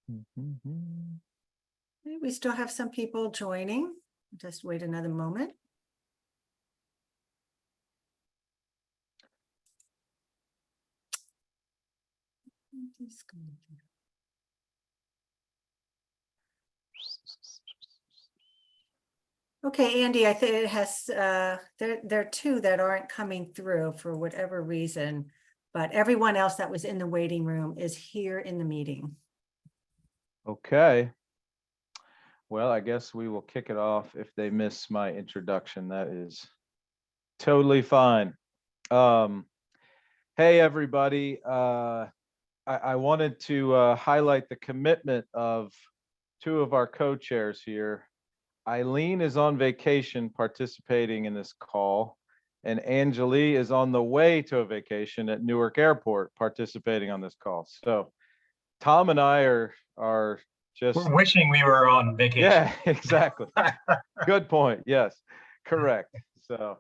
Mhm. We still have some people joining. Just wait another moment. Okay, Andy, I think it has, there are two that aren't coming through for whatever reason, but everyone else that was in the waiting room is here in the meeting. Okay. Well, I guess we will kick it off if they miss my introduction. That is totally fine. Hey, everybody. I wanted to highlight the commitment of two of our co-chairs here. Eileen is on vacation participating in this call, and Anjali is on the way to a vacation at Newark Airport participating on this call. So Tom and I are just We're wishing we were on vacation. yeah, exactly. Good point. Yes, correct. So,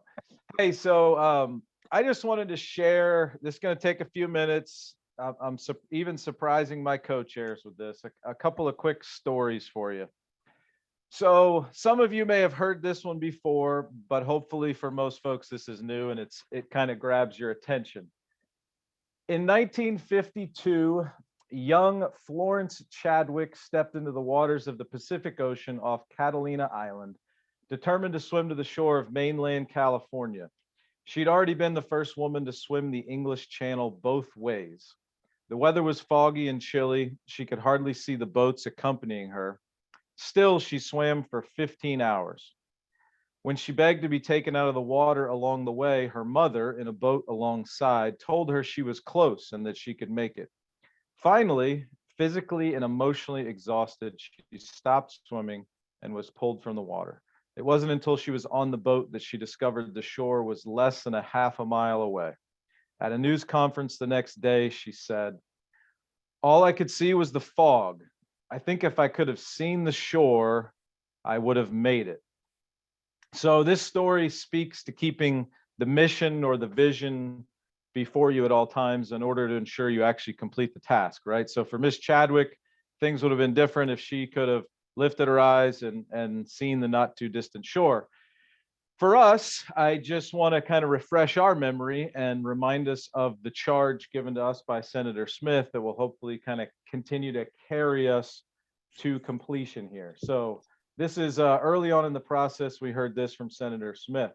hey, so I just wanted to share. This is going to take a few minutes. I'm even surprising my co-chairs with this. A couple of quick stories for you. So some of you may have heard this one before, but hopefully for most folks this is new and it kind of grabs your attention. In 1952, young Florence Chadwick stepped into the waters of the Pacific Ocean off Catalina Island, determined to swim to the shore of mainland California. She'd already been the first woman to swim the English Channel both ways. The weather was foggy and chilly. She could hardly see the boats accompanying her. Still, she swam for 15 hours. When she begged to be taken out of the water along the way, her mother, in a boat alongside, told her she was close and that she could make it. Finally, physically and emotionally exhausted, she stopped swimming and was pulled from the water. It wasn't until she was on the boat that she discovered the shore was less than a half a mile away. At a news conference the next day, she said, "All I could see was the fog. I think if I could have seen the shore, I would have made it." So this story speaks to keeping the mission or the vision before you at all times in order to ensure you actually complete the task, right? So for Miss Chadwick, things would have been different if she could have lifted her eyes and seen the not too distant shore. For us, I just want to kind of refresh our memory and remind us of the charge given to us by Senator Smith that will hopefully kind of continue to carry us to completion here. So this is early on in the process. We heard this from Senator Smith.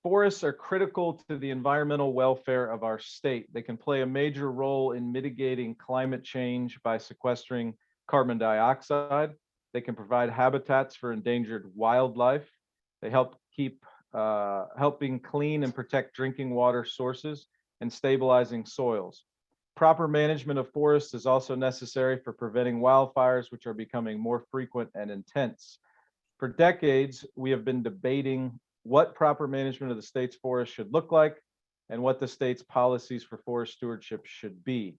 Forests are critical to the environmental welfare of our state. They can play a major role in mitigating climate change by sequestering carbon dioxide. They can provide habitats for endangered wildlife. They help keep helping clean and protect drinking water sources and stabilizing soils. Proper management of forests is also necessary for preventing wildfires, which are becoming more frequent and intense. For decades, we have been debating what proper management of the state's forests should look like and what the state's policies for forest stewardship should be.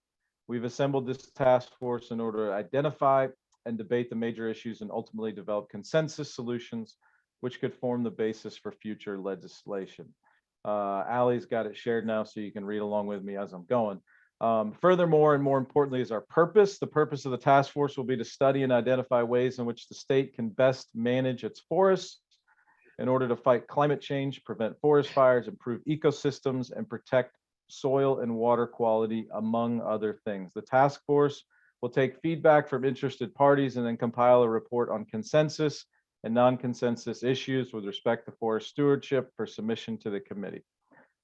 We've assembled this task force in order to identify and debate the major issues and ultimately develop consensus solutions which could form the basis for future legislation. Allie's got it shared now, so you can read along with me as I'm going. Furthermore, and more importantly, is our purpose. The purpose of the task force will be to study and identify ways in which the state can best manage its forests in order to fight climate change, prevent forest fires, improve ecosystems, and protect soil and water quality, among other things. The task force will take feedback from interested parties and then compile a report on consensus and non-consensus issues with respect to forest stewardship for submission to the committee.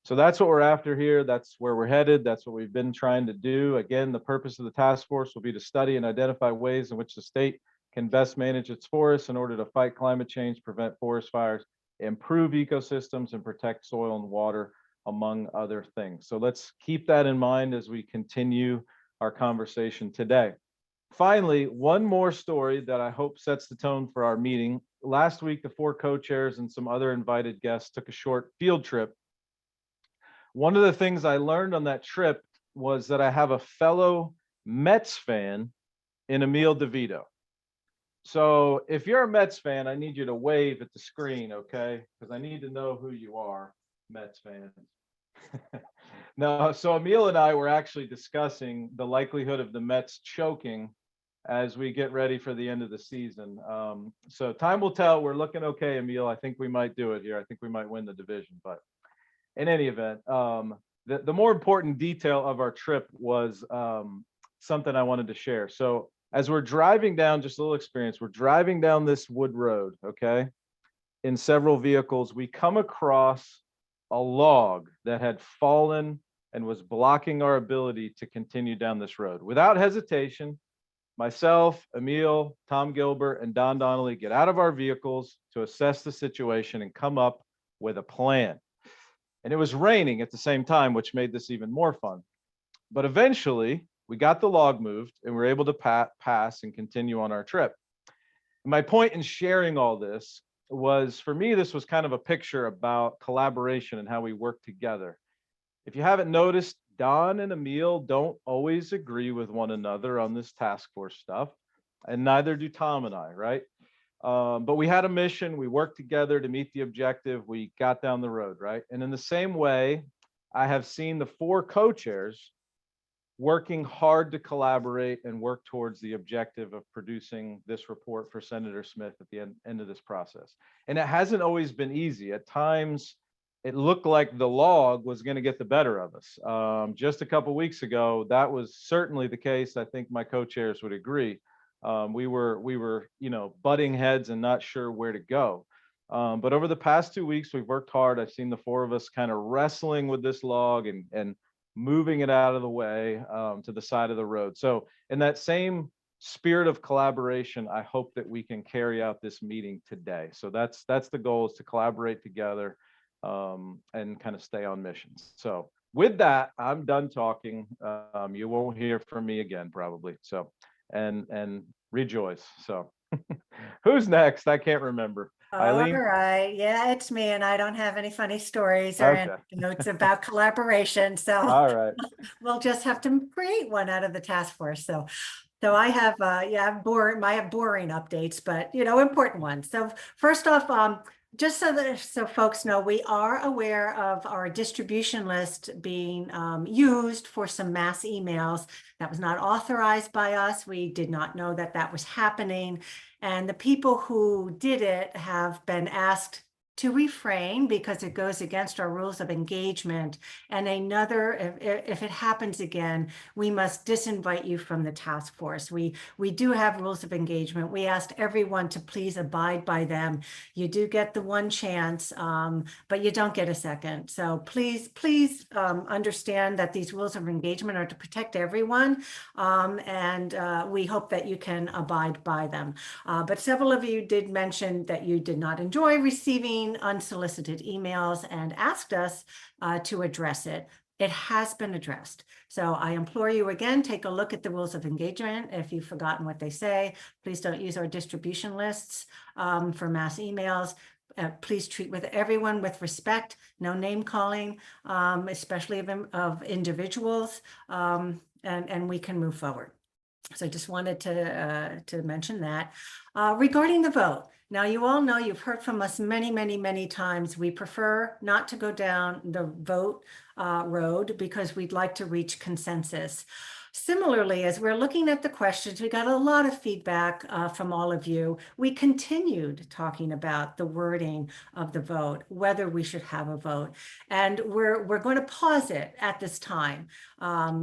So that's what we're after here. That's where we're headed. That's what we've been trying to do. Again, the purpose of the task force will be to study and identify ways in which the state can best manage its forests in order to fight climate change, prevent forest fires, improve ecosystems, and protect soil and water, among other things. So let's keep that in mind as we continue our conversation today. Finally, one more story that I hope sets the tone for our meeting. Last week, the four co-chairs and some other invited guests took a short field trip. One of the things I learned on that trip was that I have a fellow Mets fan in Emil DeVito. So if you're a Mets fan, I need you to wave at the screen, okay? Because I need to know who you are, Mets fans. No, so Emil and I were actually discussing the likelihood of the Mets choking as we get ready for the end of the season. So time will tell. We're looking okay, Emil. I think we might do it here. I think we might win the division. But in any event, the more important detail of our trip was something I wanted to share. So as we're driving down, just a little experience, we're driving down this wood road, okay, in several vehicles. We come across a log that had fallen and was blocking our ability to continue down this road. Without hesitation, myself, Emil, Tom Gilbert, and Don Donnelly get out of our vehicles to assess the situation and come up with a plan. And it was raining at the same time, which made this even more fun. But eventually, we got the log moved and we were able to pass and continue on our trip. And my point in sharing all this was, for me, this was kind of a picture about collaboration and how we work together. If you haven't noticed, Don and Emil don't always agree with one another on this task force stuff, and neither do Tom and I, right? But we had a mission. We worked together to meet the objective. We got down the road, right? And in the same way, I have seen the 4 co-chairs working hard to collaborate and work towards the objective of producing this report for Senator Smith at the end of this process. And it hasn't always been easy. At times, it looked like the log was going to get the better of us. Just a couple of weeks ago, that was certainly the case. I think my co-chairs would agree. We were, butting heads and not sure where to go. But over the past 2 weeks, we've worked hard. I've seen the 4 of us kind of wrestling with this log and moving it out of the way to the side of the road. So in that same spirit of collaboration, I hope that we can carry out this meeting today. So that's the goal, is to collaborate together and kind of stay on mission. So with that, I'm done talking. You won't hear from me again, probably. So and rejoice. So who's next? I can't remember. All Eileen? right. Yeah, it's me, and I don't have any funny stories or Okay. notes about collaboration. So All right. we'll just have to create one out of the task force. So I have, I have boring updates, but important ones. So first off, just so folks know, we are aware of our distribution list being used for some mass emails. That was not authorized by us. We did not know that that was happening. And the people who did it have been asked to refrain because it goes against our rules of engagement. And if it happens again, we must disinvite you from the task force. We do have rules of engagement. We asked everyone to please abide by them. You do get the one chance, but you don't get a second. So please understand that these rules of engagement are to protect everyone. And we hope that you can abide by them. But several of you did mention that you did not enjoy receiving unsolicited emails and asked us to address it. It has been addressed. So I implore you again, take a look at the rules of engagement. If you've forgotten what they say, please don't use our distribution lists for mass emails. Please treat everyone with respect, no name calling, especially of individuals, and we can move forward. So I just wanted to mention that. Regarding the vote, now you all know, you've heard from us many times, we prefer not to go down the vote road because we'd like to reach consensus. Similarly, as we're looking at the questions, we got a lot of feedback from all of you. We continued talking about the wording of the vote, whether we should have a vote. And we're going to pause it at this time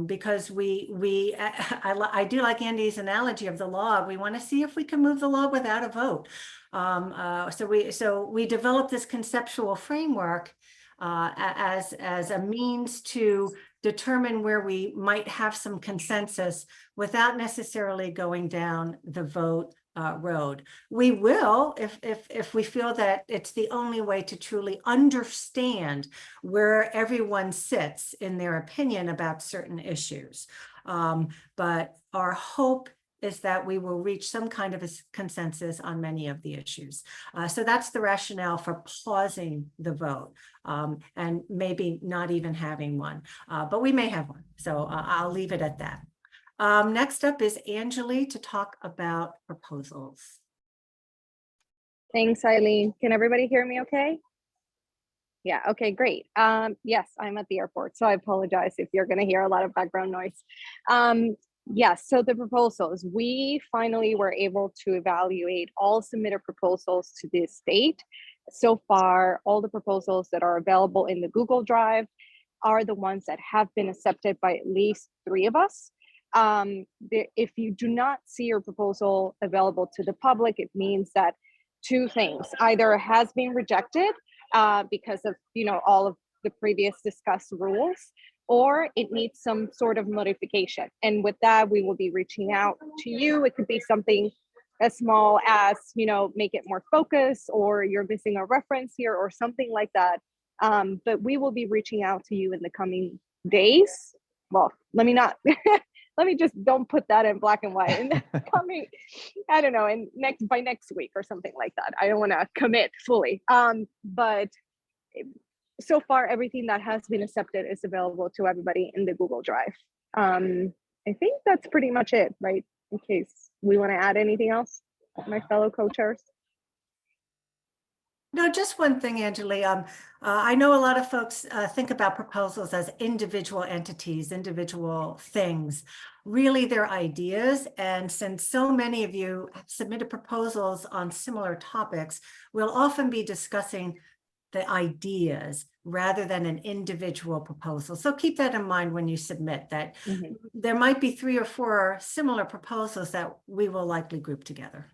because I do like Andy's analogy of the log. We want to see if we can move the log without a vote. So we developed this conceptual framework as a means to determine where we might have some consensus without necessarily going down the vote road. We will, if we feel that it's the only way to truly understand where everyone sits in their opinion about certain issues. But our hope is that we will reach some kind of a consensus on many of the issues. So that's the rationale for pausing the vote and maybe not even having one, but we may have one. So I'll leave it at that. Next up is Anjali to talk about proposals. Thanks, Eileen. Can everybody hear me okay? Yeah. Okay, great. Yes, I'm at the airport, so I apologize if you're going to hear a lot of background noise. Yes, so the proposals, we finally were able to evaluate all submitted proposals to the state. So far, all the proposals that are available in the Google Drive are the ones that have been accepted by at least 3 of us. If you do not see your proposal available to the public, it means that 2 things: either it has been rejected because of all of the previous discussed rules, or it needs some sort of modification. And with that, we will be reaching out to you. It could be something as small as make it more focused, or you're missing a reference here, or something like that. But we will be reaching out to you in the coming days. Well, let me not let me just don't put that in black and white. In the coming, I don't know, by next week or something like that. I don't want to commit fully. But so far, everything that has been accepted is available to everybody in the Google Drive. I think that's pretty much it, right? In case we want to add anything else, my fellow co-chairs. No, just one thing, Angeli. I know a lot of folks think about proposals as individual entities, individual things. Really, they're ideas. And since so many of you have submitted proposals on similar topics, we'll often be discussing the ideas rather than an individual proposal. So keep that in mind when you submit, that there might be 3 or 4 similar proposals that we will likely group together.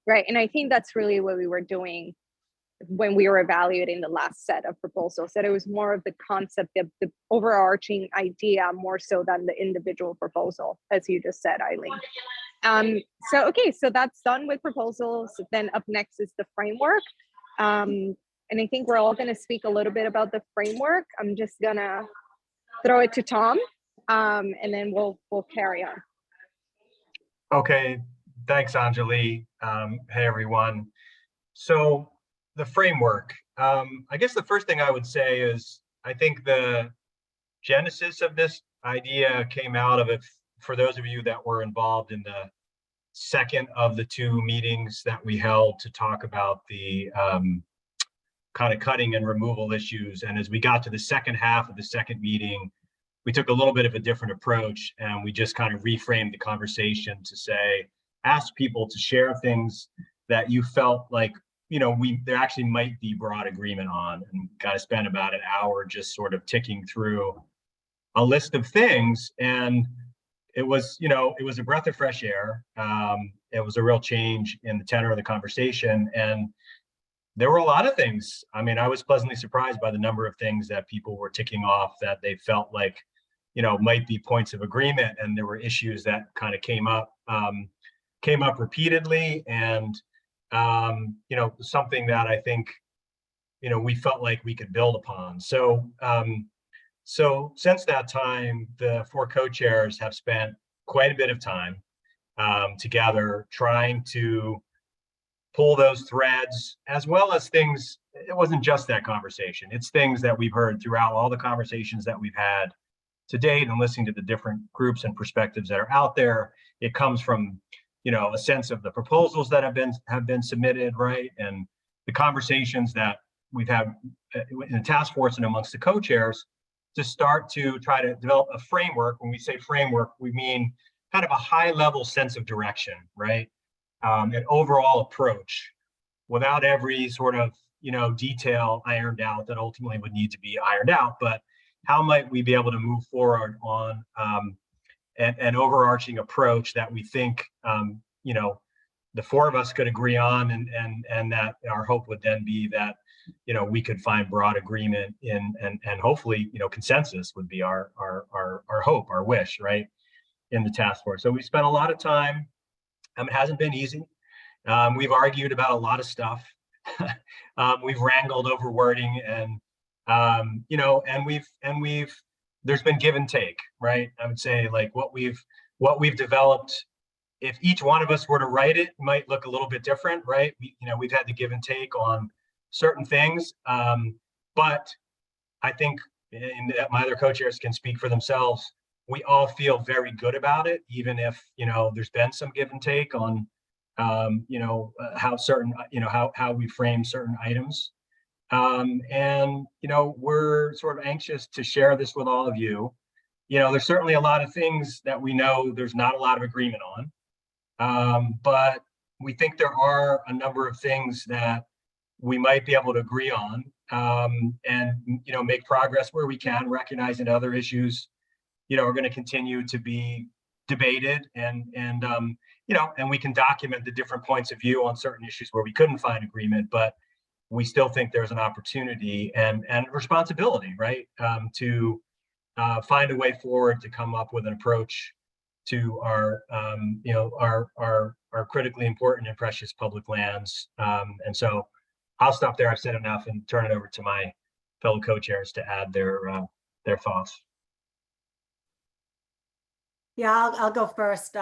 Right. And I think that's really what we were doing when we were evaluating the last set of proposals, that it was more of the concept of the overarching idea more so than the individual proposal, as you just said, Eileen. So that's done with proposals. Then up next is the framework. And I think we're all going to speak a little bit about the framework. I'm just going to throw it to Tom, and then we'll carry on. Okay. Thanks, Anjali. Hey, everyone. So the framework, I guess the first thing I would say is, I think the genesis of this idea came out of it for those of you that were involved in the second of the 2 meetings that we held to talk about the kind of cutting and removal issues. And as we got to the second half of the second meeting, we took a little bit of a different approach, and we just kind of reframed the conversation to say, ask people to share things that you felt like, there actually might be broad agreement on, and kind of spent about an hour just sort of ticking through a list of things. And it was a breath of fresh air. It was a real change in the tenor of the conversation. And there were a lot of things. I mean, I was pleasantly surprised by the number of things that people were ticking off that they felt like, might be points of agreement. And there were issues that kind of came up repeatedly, and something that I think we felt like we could build upon. So since that time, the 4 co-chairs have spent quite a bit of time together trying to pull those threads, as well as things. It wasn't just that conversation, it's things that we've heard throughout all the conversations that we've had to date, and listening to the different groups and perspectives that are out there. It comes from a sense of the proposals that have been submitted, right? And the conversations that we've had in the task force and amongst the co-chairs to start to try to develop a framework. When we say framework, we mean kind of a high level sense of direction, right? An overall approach, without every sort of, detail ironed out that ultimately would need to be ironed out. But how might we be able to move forward on an overarching approach that we think, the 4 of us could agree on, and that our hope would then be that, we could find broad agreement and hopefully, consensus would be our hope, our wish, right, in the task force. So we spent a lot of time. It hasn't been easy. We've argued about a lot of stuff. We've wrangled over wording, and there's been give and take, right? I would say, like, what we've developed, if each one of us were to write it, might look a little bit different, right? We've had to give and take on certain things, but I think, and my other co-chairs can speak for themselves, we all feel very good about it, even if there's been some give and take on how certain how we frame certain items. And, we're sort of anxious to share this with all of you. There's certainly a lot of things that we know there's not a lot of agreement on, but we think there are a number of things that we might be able to agree on, and, make progress where we can, recognizing other issues, are going to continue to be debated, and we can document the different points of view on certain issues where we couldn't find agreement, but we still think there's an opportunity and responsibility, right, to find a way forward to come up with an approach to our critically important and precious public lands. And so I'll stop there. I've said enough and turn it over to my fellow co-chairs to add their thoughts. Yeah, I'll go first.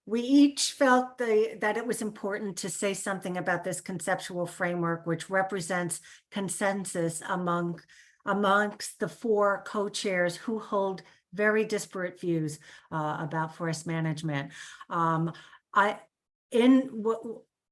We each felt that it was important to say something about this conceptual framework, which represents consensus amongst the 4 co-chairs who hold very disparate views about forest management.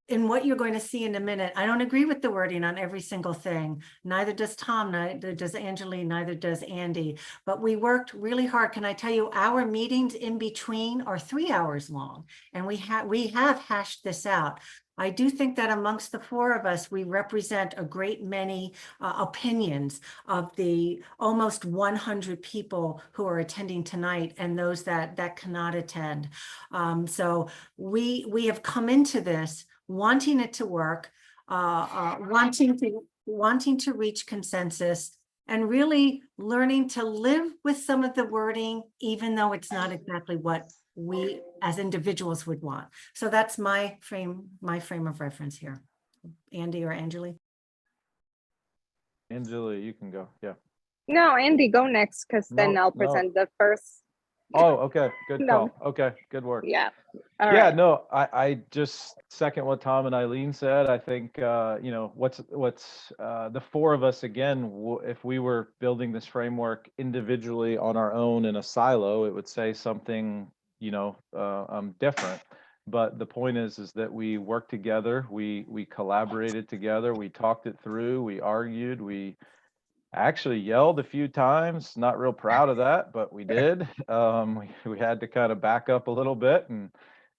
In what you're going to see in a minute, I don't agree with the wording on every single thing. Neither does Tom, neither does Angeline, neither does Andy. But we worked really hard. Can I tell you, our meetings in between are 3 hours long, and we have hashed this out. I do think that amongst the 4 of us, we represent a great many opinions of the almost 100 people who are attending tonight and those that cannot attend. So we have come into this wanting it to work, wanting to reach consensus, and really learning to live with some of the wording, even though it's not exactly what we as individuals would want. So that's my frame of reference here. Andy or Anjali? Angela, you can go. Yeah. No, Andy, go next, because then I'll present the first. Oh, okay. Good No. call. Okay. Good work. Yeah. All Yeah, right. no, I just second what Tom and Eileen said. I think, what's the 4 of us, again, if we were building this framework individually on our own in a silo, it would say something, different. But the point is that we worked together, we collaborated together, we talked it through, we argued, we actually yelled a few times. Not real proud of that, but we did. We had to kind of back up a little bit and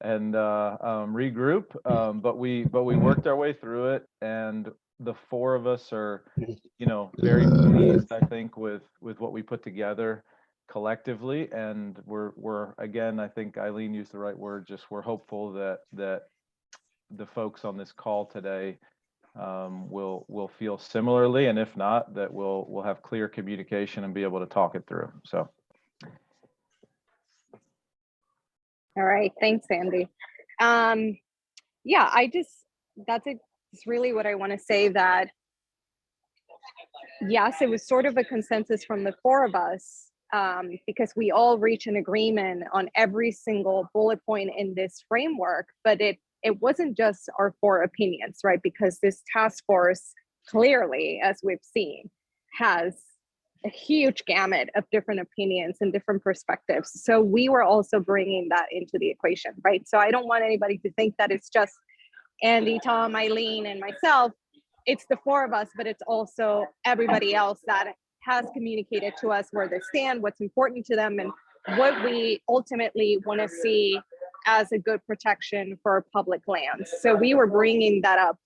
regroup. But we worked our way through it, and the 4 of us are, very pleased, I think, with what we put together collectively. And we're again, I think Eileen used the right word. Just we're hopeful that the folks on this call today will feel similarly, and if not, that we'll have clear communication and be able to talk it through. So, All right. Thanks, Andy. Yeah, it's really what I want to say, that yes, it was sort of a consensus from the 4 of us, because we all reach an agreement on every single bullet point in this framework, but it wasn't just our 4 opinions, right? Because this task force clearly, as we've seen, has a huge gamut of different opinions and different perspectives. So we were also bringing that into the equation, right? So I don't want anybody to think that it's just Andy, Tom, Eileen, and myself. It's the 4 of us, but it's also everybody else that has communicated to us where they stand, what's important to them, and what we ultimately want to see as a good protection for public lands. So we were bringing that up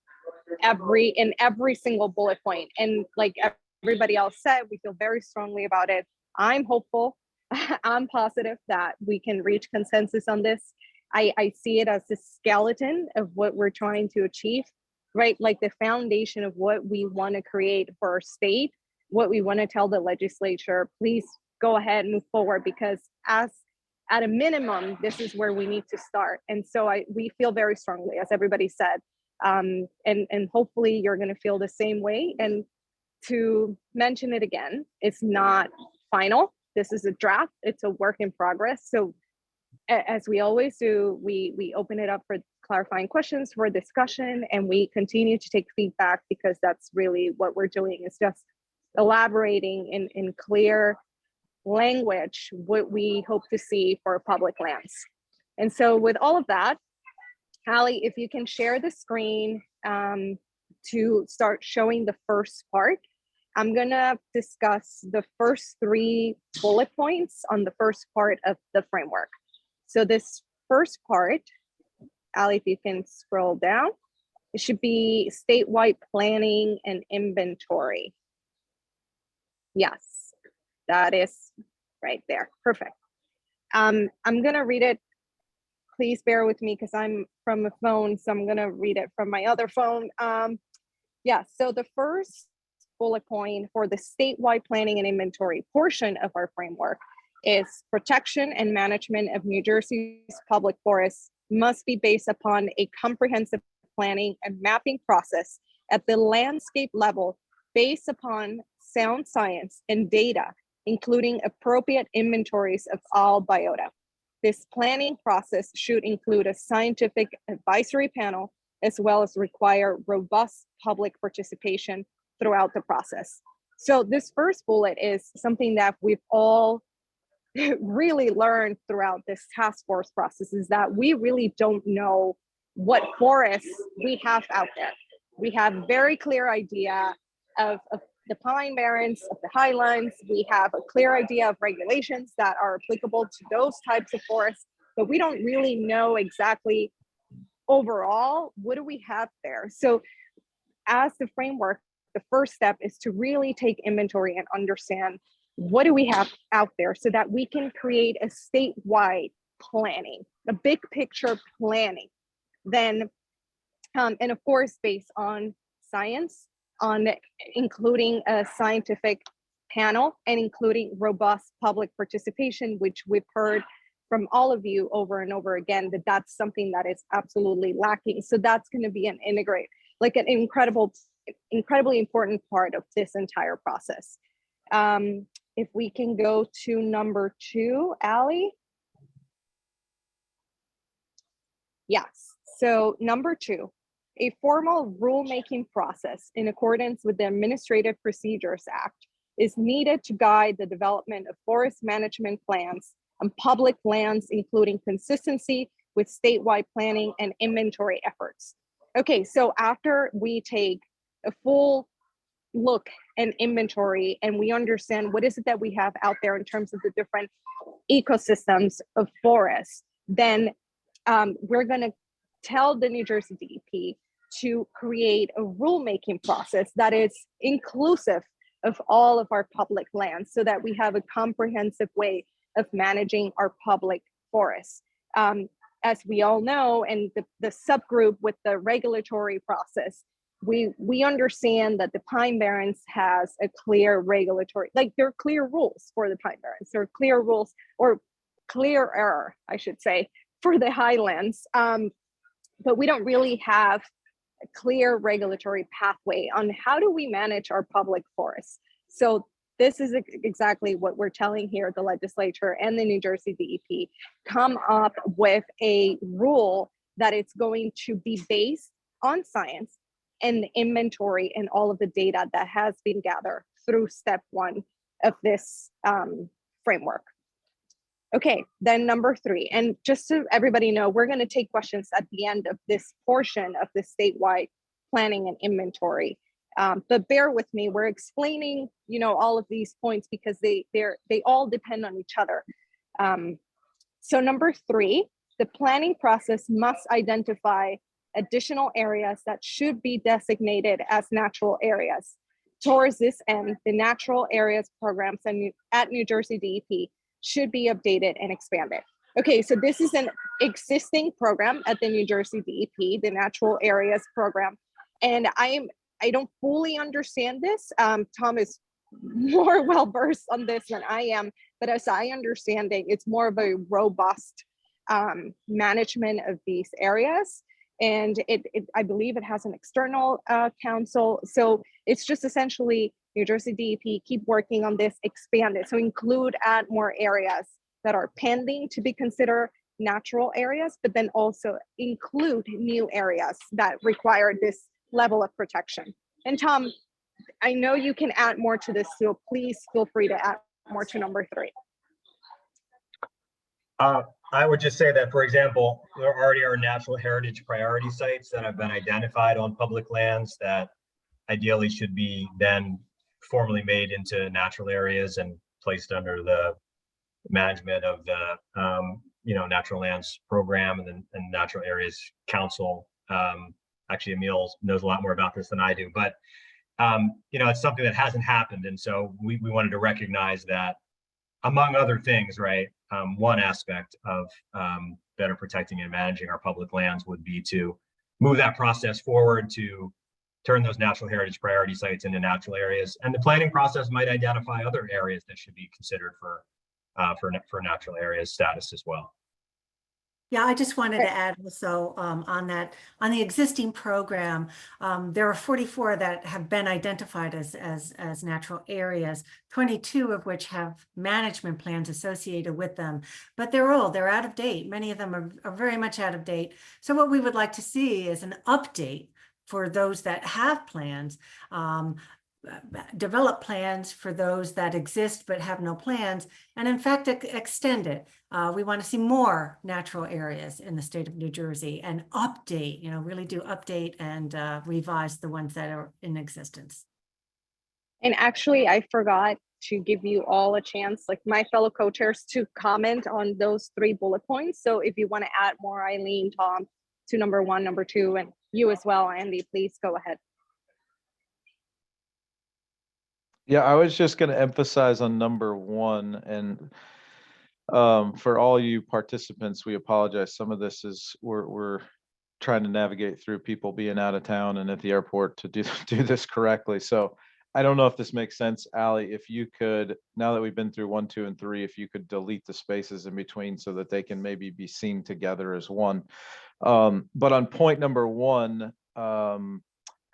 in every single bullet point. And like everybody else said, we feel very strongly about it. I'm hopeful. I'm positive that we can reach consensus on this. I see it as the skeleton of what we're trying to achieve, right? Like the foundation of what we want to create for our state, what we want to tell the legislature. Please go ahead and move forward, because at a minimum, this is where we need to start. And so we feel very strongly, as everybody said, and hopefully you're going to feel the same way. And to mention it again, it's not final. This is a draft. It's a work in progress. So as we always do, we open it up for clarifying questions, for discussion, and we continue to take feedback, because that's really what we're doing, is just elaborating in clear language what we hope to see for public lands. And so with all of that, Hallie, if you can share the screen, to start showing the first part. I'm gonna discuss the first 3 bullet points on the first part of the framework. So this first part, Ali, if you can scroll down, it should be statewide planning and inventory. Yes, that is right there. Perfect. I'm gonna read it. Please bear with me because I'm from a phone, so I'm gonna read it from my other phone. Yeah, so the first bullet point for the statewide planning and inventory portion of our framework is protection and management of New Jersey's public forests must be based upon a comprehensive planning and mapping process at the landscape level based upon sound science and data, including appropriate inventories of all biota. This planning process should include a scientific advisory panel, as well as require robust public participation throughout the process. So this first bullet is something that we've all really learned throughout this task force process, is that we really don't know what forests we have out there. We have very clear idea of the pine barrens, of the highlands. We have a clear idea of regulations that are applicable to those types of forests, but we don't really know exactly overall, what do we have there? So as the framework, the first step is to really take inventory and understand what do we have out there so that we can create a statewide planning, a big picture planning. Then, and of course, based on science, on including a scientific panel and including robust public participation, which we've heard from all of you over and over again, that that's something that is absolutely lacking. So that's going to be an incredibly important part of this entire process. If we can go to number 2, Ali. Yes, so number 2, a formal rulemaking process in accordance with the Administrative Procedures Act is needed to guide the development of forest management plans on public lands, including consistency with statewide planning and inventory efforts. Okay, so after we take a full look and inventory and we understand what is it that we have out there in terms of the different ecosystems of forests, then we're going to tell the New Jersey DEP to create a rulemaking process that is inclusive of all of our public lands so that we have a comprehensive way of managing our public forests. As we all know, and the subgroup with the regulatory process, we understand that the Pine Barrens has a clear regulatory, like there are clear rules for the Pine Barrens, there are clear rules, or clearer, I should say, for the highlands. But we don't really have a clear regulatory pathway on how do we manage our public forests. So this is exactly what we're telling here, the legislature and the New Jersey DEP, come up with a rule that it's going to be based on science and the inventory and all of the data that has been gathered through step 1 of this framework. Okay, then number 3, and just so everybody know, we're going to take questions at the end of this portion of the statewide planning and inventory. But bear with me, we're explaining, all of these points because they all depend on each other. So number 3, the planning process must identify additional areas that should be designated as natural areas. Towards this end, the natural areas programs at New Jersey DEP should be updated and expanded. Okay, so this is an existing program at the New Jersey DEP, the Natural Areas Program. And I don't fully understand this. Tom is more well-versed on this than I am, but as I understand it, it's more of a robust management of these areas. And I believe it has an external council. So it's just essentially New Jersey DEP, keep working on this, expand it. So add more areas that are pending to be considered natural areas, but then also include new areas that require this level of protection. And Tom, I know you can add more to this, so please feel free to add more to number 3. I would just say that, for example, there already are natural heritage priority sites that have been identified on public lands that ideally should be then formally made into natural areas and placed under the management of the natural lands program and natural areas council. Actually, Emil knows a lot more about this than I do, but it's something that hasn't happened, and so we wanted to recognize that, among other things, right? One aspect of better protecting and managing our public lands would be to move that process forward to turn those natural heritage priority sites into natural areas. And the planning process might identify other areas that should be considered for natural areas status as well. Yeah, I just wanted to add also on the existing program, there are 44 that have been identified as natural areas, 22 of which have management plans associated with them, but they're out of date. Many of them are very much out of date. So what we would like to see is an update for those that have plans, develop plans for those that exist but have no plans, and in fact extend it. We want to see more natural areas in the state of New Jersey and update, really do update and revise the ones that are in existence. And actually, I forgot to give you all a chance, like my fellow co-chairs, to comment on those 3 bullet points. So if you want to add more, Eileen, Tom, to number 1, number 2, and you as well, Andy, please go ahead. Yeah, I was just going to emphasize on number 1, and for all you participants, we apologize. Some of this is we're trying to navigate through people being out of town and at the airport to do this correctly. So I don't know if this makes sense, Allie. If you could, now that we've been through 1, 2, and 3, if you could delete the spaces in between so that they can maybe be seen together as one. But on point number 1,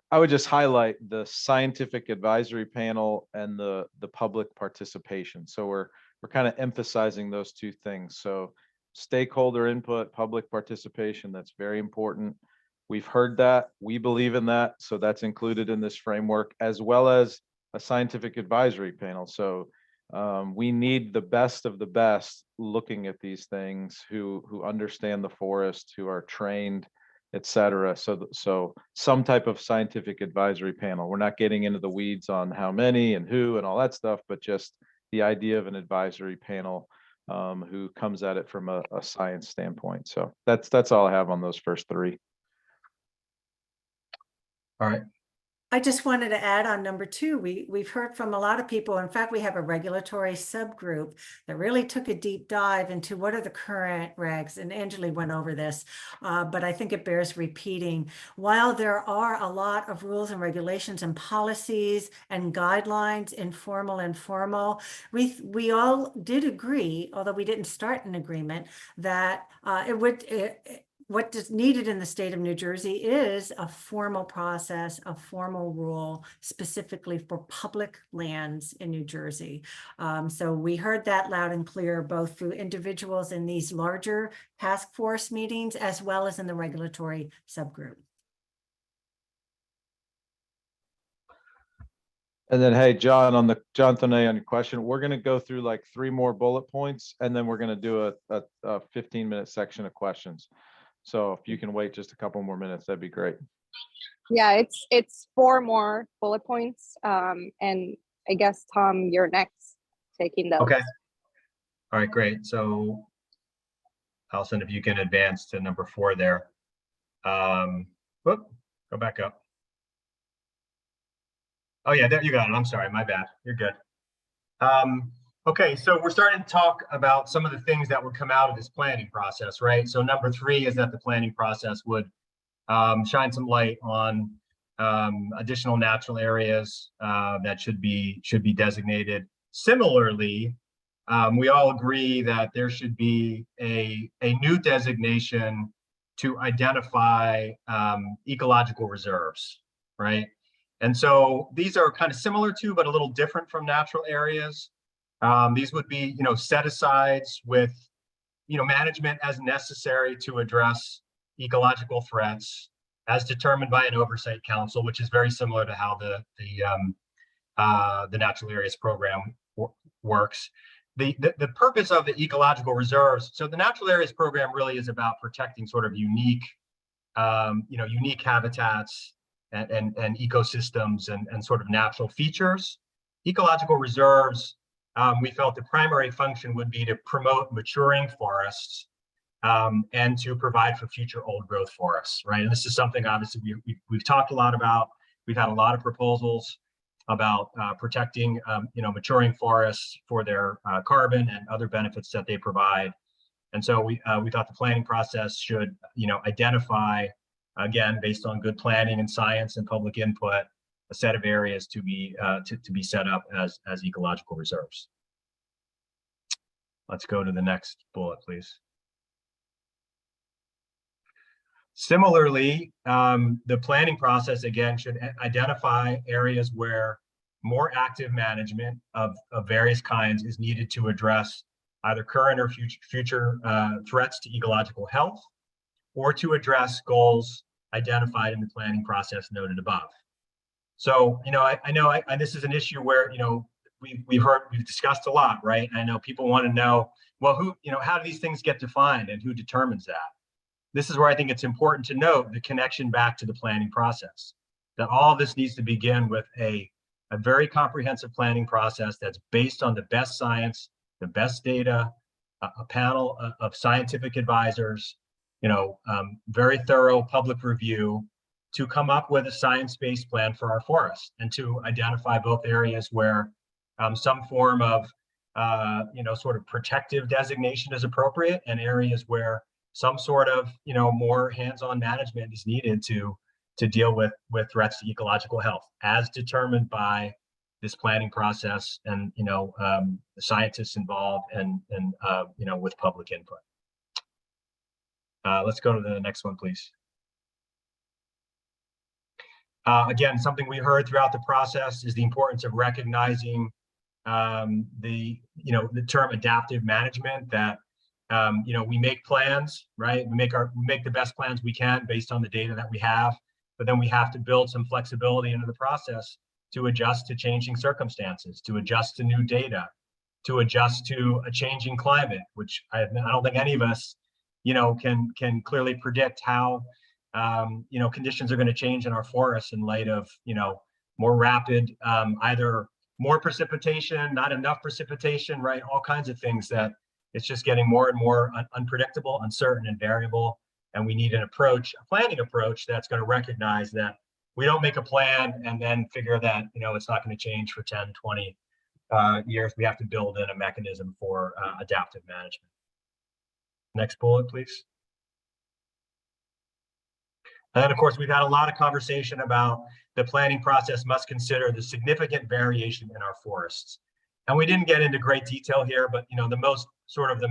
I would just highlight the scientific advisory panel and the public participation. So we're kind of emphasizing those 2 things. So stakeholder input, public participation, that's very important. We've heard that, we believe in that, so that's included in this framework, as well as a scientific advisory panel. So we need the best of the best looking at these things, who understand the forest, who are trained, etc. So some type of scientific advisory panel. We're not getting into the weeds on how many and who and all that stuff, but just the idea of an advisory panel who comes at it from a science standpoint. So that's all I have on those first 3. All right. I just wanted to add on number 2, we've heard from a lot of people. In fact, we have a regulatory subgroup that really took a deep dive into what are the current regs, and Angeli went over this, but I think it bears repeating. While there are a lot of rules and regulations and policies and guidelines, informal and formal, we all did agree, although we didn't start an agreement, that what is needed in the state of New Jersey is a formal process, a formal rule specifically for public lands in New Jersey. So we heard that loud and clear, both through individuals in these larger task force meetings, as well as in the regulatory subgroup. And then, hey, Jonathan, on your question, we're going to go through like 3 more bullet points, and then we're going to do a 15-minute section of questions. So if you can wait just a couple more minutes, that'd be great. Yeah, it's 4 more bullet points. And I guess, Tom, you're next taking those. Okay. All right, great. So Allison, if you can advance to number 4 there. Whoop, go back up. Oh yeah, there you got it. I'm sorry, my bad. You're good. Okay, so we're starting to talk about some of the things that would come out of this planning process, right? So number 3 is that the planning process would shine some light on additional natural areas that should be designated. Similarly, we all agree that there should be a new designation to identify ecological reserves, right? And so these are kind of similar to, but a little different from natural areas. These would be, set-asides with, management as necessary to address ecological threats as determined by an oversight council, which is very similar to how the Natural Areas Program works. the purpose of the ecological reserves, so the natural areas program really is about protecting sort of unique, unique habitats and ecosystems and sort of natural features. Ecological reserves, we felt the primary function would be to promote maturing forests and to provide for future old growth forests, right? And this is something obviously we've talked a lot about. We've had a lot of proposals about protecting, maturing forests for their carbon and other benefits that they provide. And so we thought the planning process should, identify, again, based on good planning and science and public input, a set of areas to be set up as ecological reserves. Let's go to the next bullet, please. Similarly, the planning process, again, should identify areas where more active management of various kinds is needed to address either current or future threats to ecological health, or to address goals identified in the planning process noted above. So, I know this is an issue where, we've discussed a lot, right? I know people want to know, well, how do these things get defined and who determines that? This is where I think it's important to note the connection back to the planning process, that all of this needs to begin with a very comprehensive planning process that's based on the best science, the best data, a panel of scientific advisors, very thorough public review to come up with a science-based plan for our forests and to identify both areas where some form of, sort of protective designation is appropriate and areas where some sort of, more hands-on management is needed to deal with threats to ecological health as determined by this planning process and, the scientists involved and with public input. Let's go to the next one, please. Again, something we heard throughout the process is the importance of recognizing the term adaptive management, that we make plans, right? We make the best plans we can based on the data that we have, but then we have to build some flexibility into the process to adjust to changing circumstances, to adjust to new data, to adjust to a changing climate, which I don't think any of us, can clearly predict how, conditions are going to change in our forests in light of, more rapid, either more precipitation, not enough precipitation, right? All kinds of things that it's just getting more and more unpredictable, uncertain, and variable. And we need a planning approach that's going to recognize that we don't make a plan and then figure that, it's not going to change for 10, 20 years. We have to build in a mechanism for adaptive management. Next bullet, please. And then, of course, we've had a lot of conversation about the planning process must consider the significant variation in our forests. And we didn't get into great detail here, but the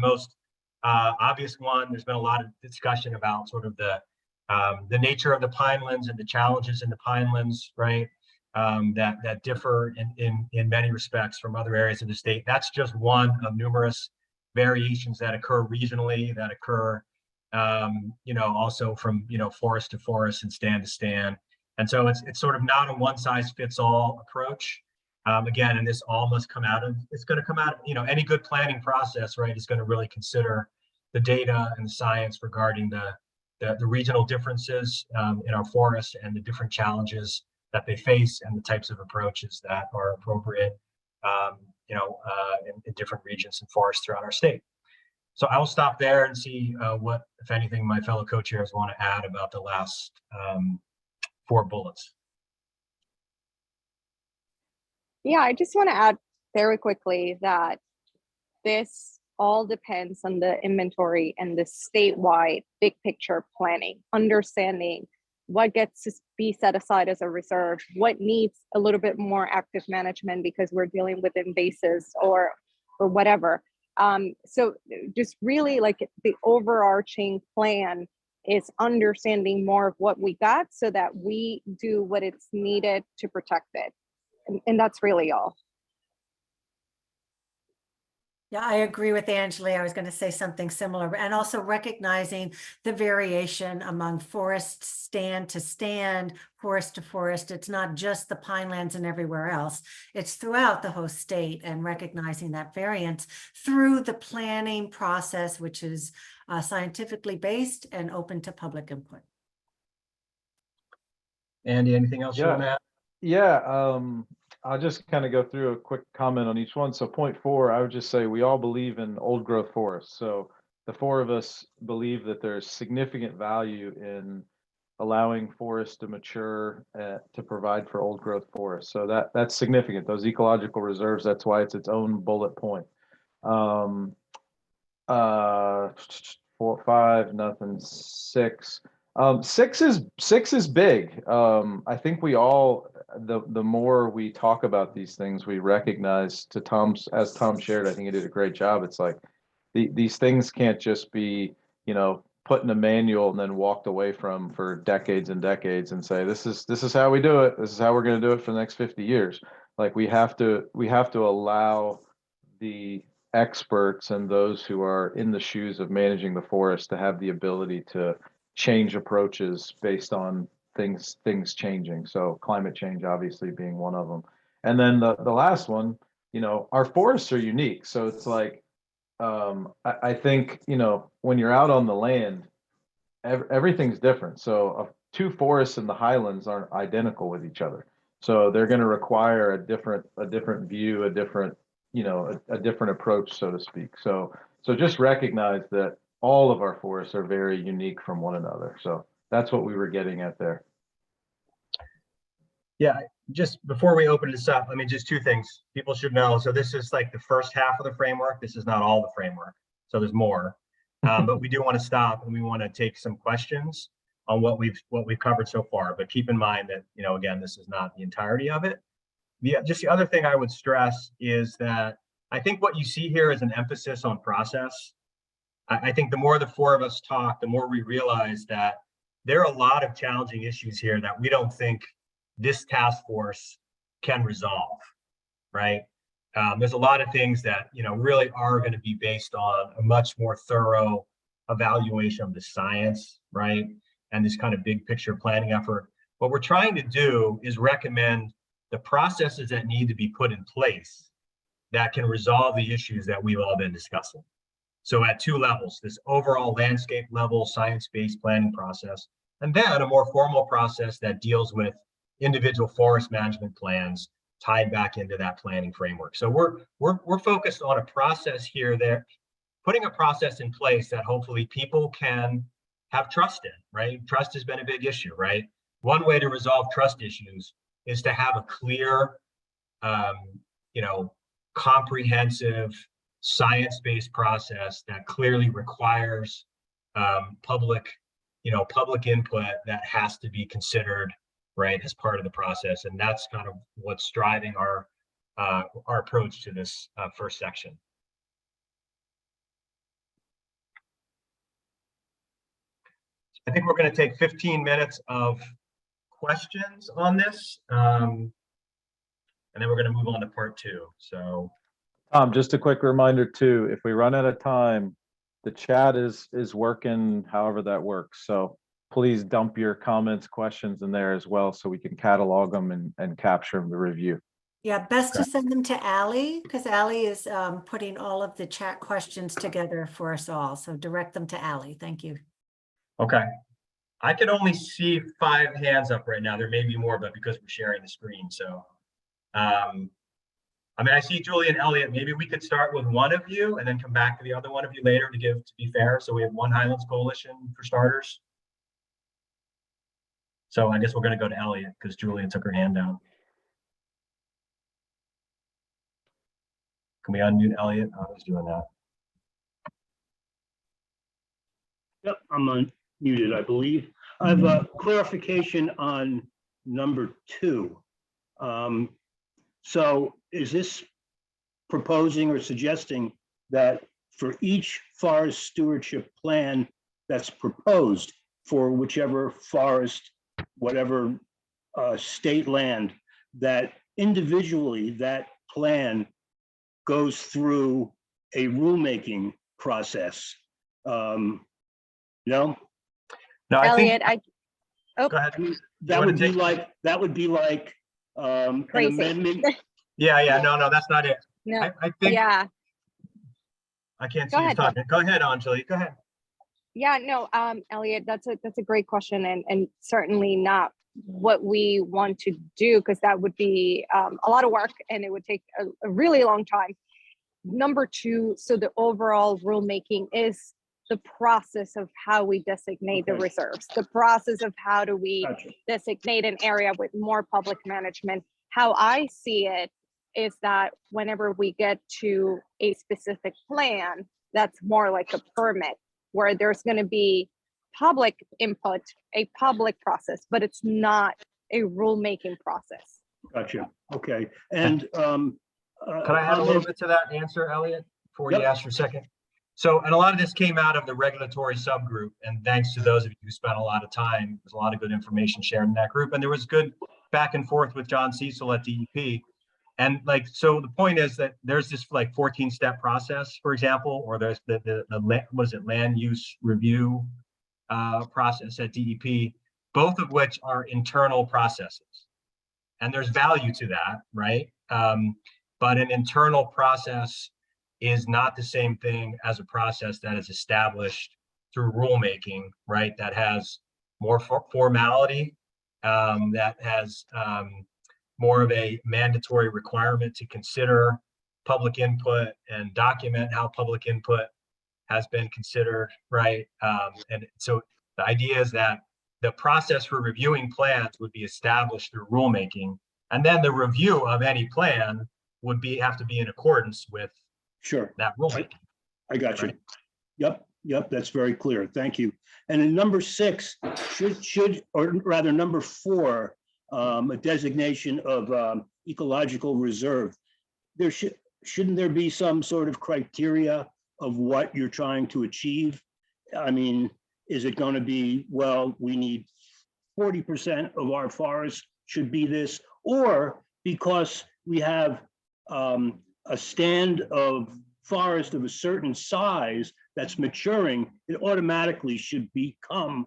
most obvious one, there's been a lot of discussion about sort of the nature of the pinelands and the challenges in the pinelands, right? That differ in many respects from other areas of the state. That's just one of numerous variations that occur regionally, that occur also from forest to forest and stand to stand. And so it's sort of not a one size fits all approach. Again, and this all must come out of, it's going to come out, any good planning process, right, is going to really consider the data and the science regarding the regional differences in our forests and the different challenges that they face and the types of approaches that are appropriate, in different regions and forests throughout our state. So I will stop there and see what, if anything, my fellow co-chairs want to add about the last 4 bullets. Yeah, I just want to add very quickly that this all depends on the inventory and the statewide big picture planning, understanding what gets to be set aside as a reserve, what needs a little bit more active management because we're dealing with invasives or whatever. So just really like the overarching plan is understanding more of what we got so that we do what it's needed to protect it. And that's really all. Yeah, I agree with Angela. I was going to say something similar, and also recognizing the variation among forest stand to stand, forest to forest. It's not just the pinelands and everywhere else. It's throughout the whole state, and recognizing that variance through the planning process, which is scientifically based and open to public input. Andy, anything else you want to add? Yeah, I'll just kind of go through a quick comment on each one. So point 4, I would just say we all believe in old growth forests. So the 4 of us believe that there's significant value in allowing forests to mature to provide for old growth forests. So that's significant. Those ecological reserves, that's why it's its own bullet point. 4, 5, nothing, 6. 6 is big. I think we all, the more we talk about these things, we recognize, as Tom shared, I think he did a great job. It's like these things can't just be, put in a manual and then walked away from for decades and decades and say, this is how we do it. This is how we're going to do it for the next 50 years. Like we have to allow the experts and those who are in the shoes of managing the forest to have the ability to change approaches based on things changing. So climate change obviously being one of them. And then the last one, our forests are unique. So it's like, I think, when you're out on the land, everything's different. So 2 forests in the highlands aren't identical with each other. So they're going to require a different view, a different approach, so to speak. So just recognize that all of our forests are very unique from one another. So that's what we were getting at there. Yeah, just before we open this up, just 2 things people should know. So this is like the first half of the framework. This is not all the framework. So there's more, but we do want to stop and we want to take some questions on what we've covered so far. But keep in mind that, again, this is not the entirety of it. Just the other thing I would stress is that I think what you see here is an emphasis on process. I think the more the 4 of us talk, the more we realize that there are a lot of challenging issues here that we don't think this task force can resolve, right? There's a lot of things that, really are going to be based on a much more thorough evaluation of the science, right? And this kind of big picture planning effort. What we're trying to do is recommend the processes that need to be put in place that can resolve the issues that we've all been discussing. So at 2 levels, this overall landscape level science-based planning process, and then a more formal process that deals with individual forest management plans tied back into that planning framework. So we're focused on a process here, putting a process in place that hopefully people can have trust in, right? Trust has been a big issue, right? One way to resolve trust issues is to have a clear, comprehensive, science-based process that clearly requires public input that has to be considered, right, as part of the process. And that's kind of what's driving our approach to this first section. I think we're going to take 15 minutes of questions on this, and then we're going to move on to part 2. So, Tom, just a quick reminder too, if we run out of time, the chat is working however that works. So please dump your comments, questions in there as well, so we can catalog them and capture them to review. Yeah, best to send them to Allie, because Allie is putting all of the chat questions together for us all. So direct them to Allie. Thank you. okay. I can only see 5 hands up right now. There may be more, but because we're sharing the screen. So, I see Julie and Elliot. Maybe we could start with one of you and then come back to the other one of you later to be fair. So we have one Highlands Coalition for starters. So I guess we're going to go to Elliot because Julia took her hand down. Can we unmute Elliot? I was doing that. Yep, I'm unmuted, I believe. I have a clarification on number 2. So is this proposing or suggesting that for each forest stewardship plan that's proposed for whichever forest, whatever state land, that individually that plan goes through a rulemaking process. No, No, I think, Elliot, go ahead. I mean, wanna that would be like an Crazy. amendment. Yeah, no, that's not it. no, I think, yeah, I can't Go see you ahead, Bob. talking. Go ahead, Anjali, go ahead. yeah, no, Elliot, that's a great question, and certainly not what we want to do, because that would be a lot of work and it would take a really long time. Number two, so the overall rulemaking is the process of how we designate the Okay. reserves, the process of how do we Gotcha. designate an area with more public management. How I see it is that whenever we get to a specific plan, that's more like a permit, where there's going to be public input, a public process, but it's not a rulemaking process. Gotcha. Okay. And Could I add a little bit to that answer, Elliot, before you Yep. ask your second? So, and a lot of this came out of the regulatory subgroup, and thanks to those of you who spent a lot of time, there's a lot of good information shared in that group, and there was good back and forth with John Cecil at DEP. And like, so the point is that there's this like 14-step process, for example, or there's was it land use review process at DEP, both of which are internal processes. And there's value to that, right? But an internal process is not the same thing as a process that is established through rulemaking, right? That has more formality, that has more of a mandatory requirement to consider public input and document how public input has been considered, right? And so the idea is that the process for reviewing plans would be established through rulemaking, and then the review of any plan would have to be in accordance with sure, that rulemaking. I got you. Right. Yep, that's very clear. Thank you. And in number 6, or rather number 4, a designation of ecological reserve. Shouldn't there be some sort of criteria of what you're trying to achieve? I mean, is it going to be, well, we need 40% of our forest should be this, or because we have a stand of forest of a certain size that's maturing, it automatically should become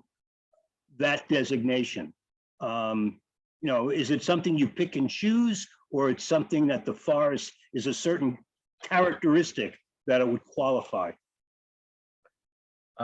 that designation. You know, is it something you pick and choose, or it's something that the forest is a certain characteristic that it would qualify?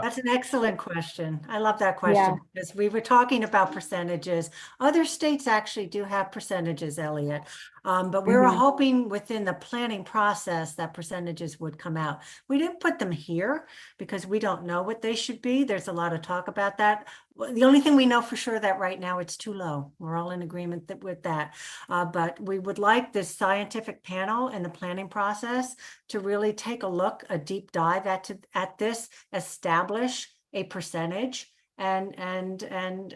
That's an excellent question. I love that Yeah. question because we were talking about percentages. Other states actually do have percentages, Elliot. But we were Mhm. hoping within the planning process that percentages would come out. We didn't put them here because we don't know what they should be. There's a lot of talk about that. The only thing we know for sure that right now it's too low. We're all in agreement with that. But we would like this scientific panel in the planning process to really take a look, a deep dive at this, establish a percentage and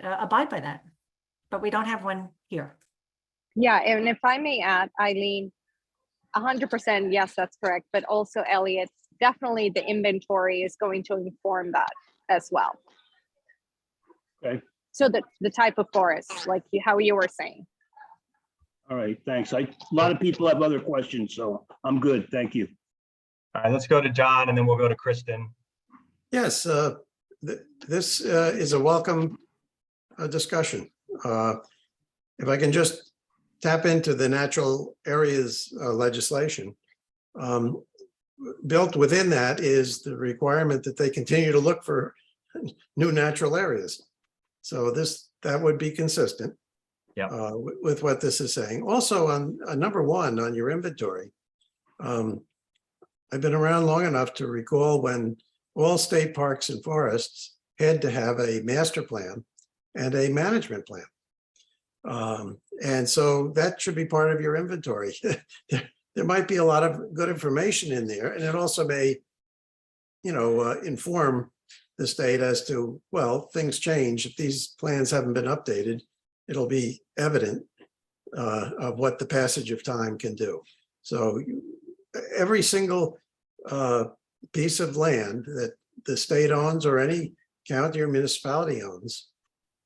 abide by that. But we don't have one here. Yeah, and if I may add, Eileen, 100%, yes, that's correct. But also, Elliot, definitely the inventory is going to inform that as well. Okay. So the type of forest, like how you were saying. All right, thanks. A lot of people have other questions, so I'm good. Thank you. All right, let's go to John, and then we'll go to Kristen. Yes, this is a welcome discussion. If I can just tap into the natural areas legislation. Built within that is the requirement that they continue to look for new natural areas. So that would be consistent with what this is saying. Also on number 1 on your inventory, I've been around long enough to recall when all state parks and forests had to have a master plan and a management plan. And so that should be part of your inventory. There might be a lot of good information in there, and it also may, inform the state as to, well, things change. If these plans haven't been updated, it'll be evident of what the passage of time can do. So every single piece of land that the state owns or any county or municipality owns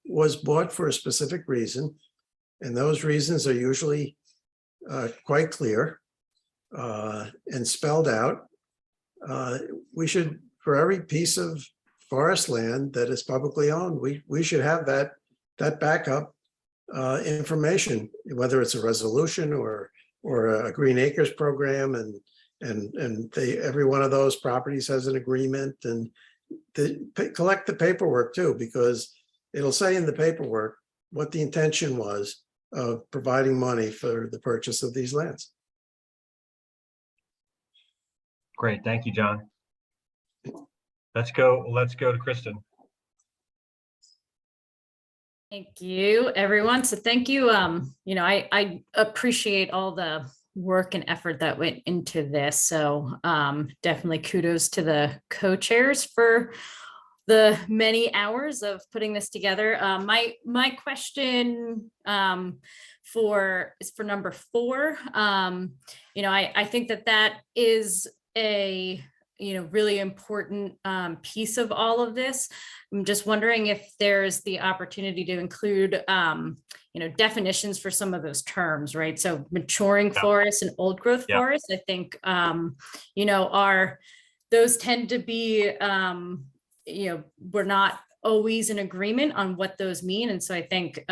was bought for a specific reason. And those reasons are usually quite clear and spelled out we should, for every piece of forest land that is publicly owned, we should have that backup information, whether it's a resolution or a Green Acres program, and every one of those properties has an agreement, and collect the paperwork too, because it'll say in the paperwork what the intention was of providing money for the purchase of these lands. Great, thank you, John. Let's go to Kristen. Thank you, everyone. So thank you. I appreciate all the work and effort that went into this. So definitely kudos to the co-chairs for the many hours of putting this together. My question is for number 4. I think that is a really important piece of all of this. I'm just wondering if there's the opportunity to include definitions for some of those terms, right? So maturing forests and old growth forests, I think those tend to be we're not always in agreement on what those mean. And so I think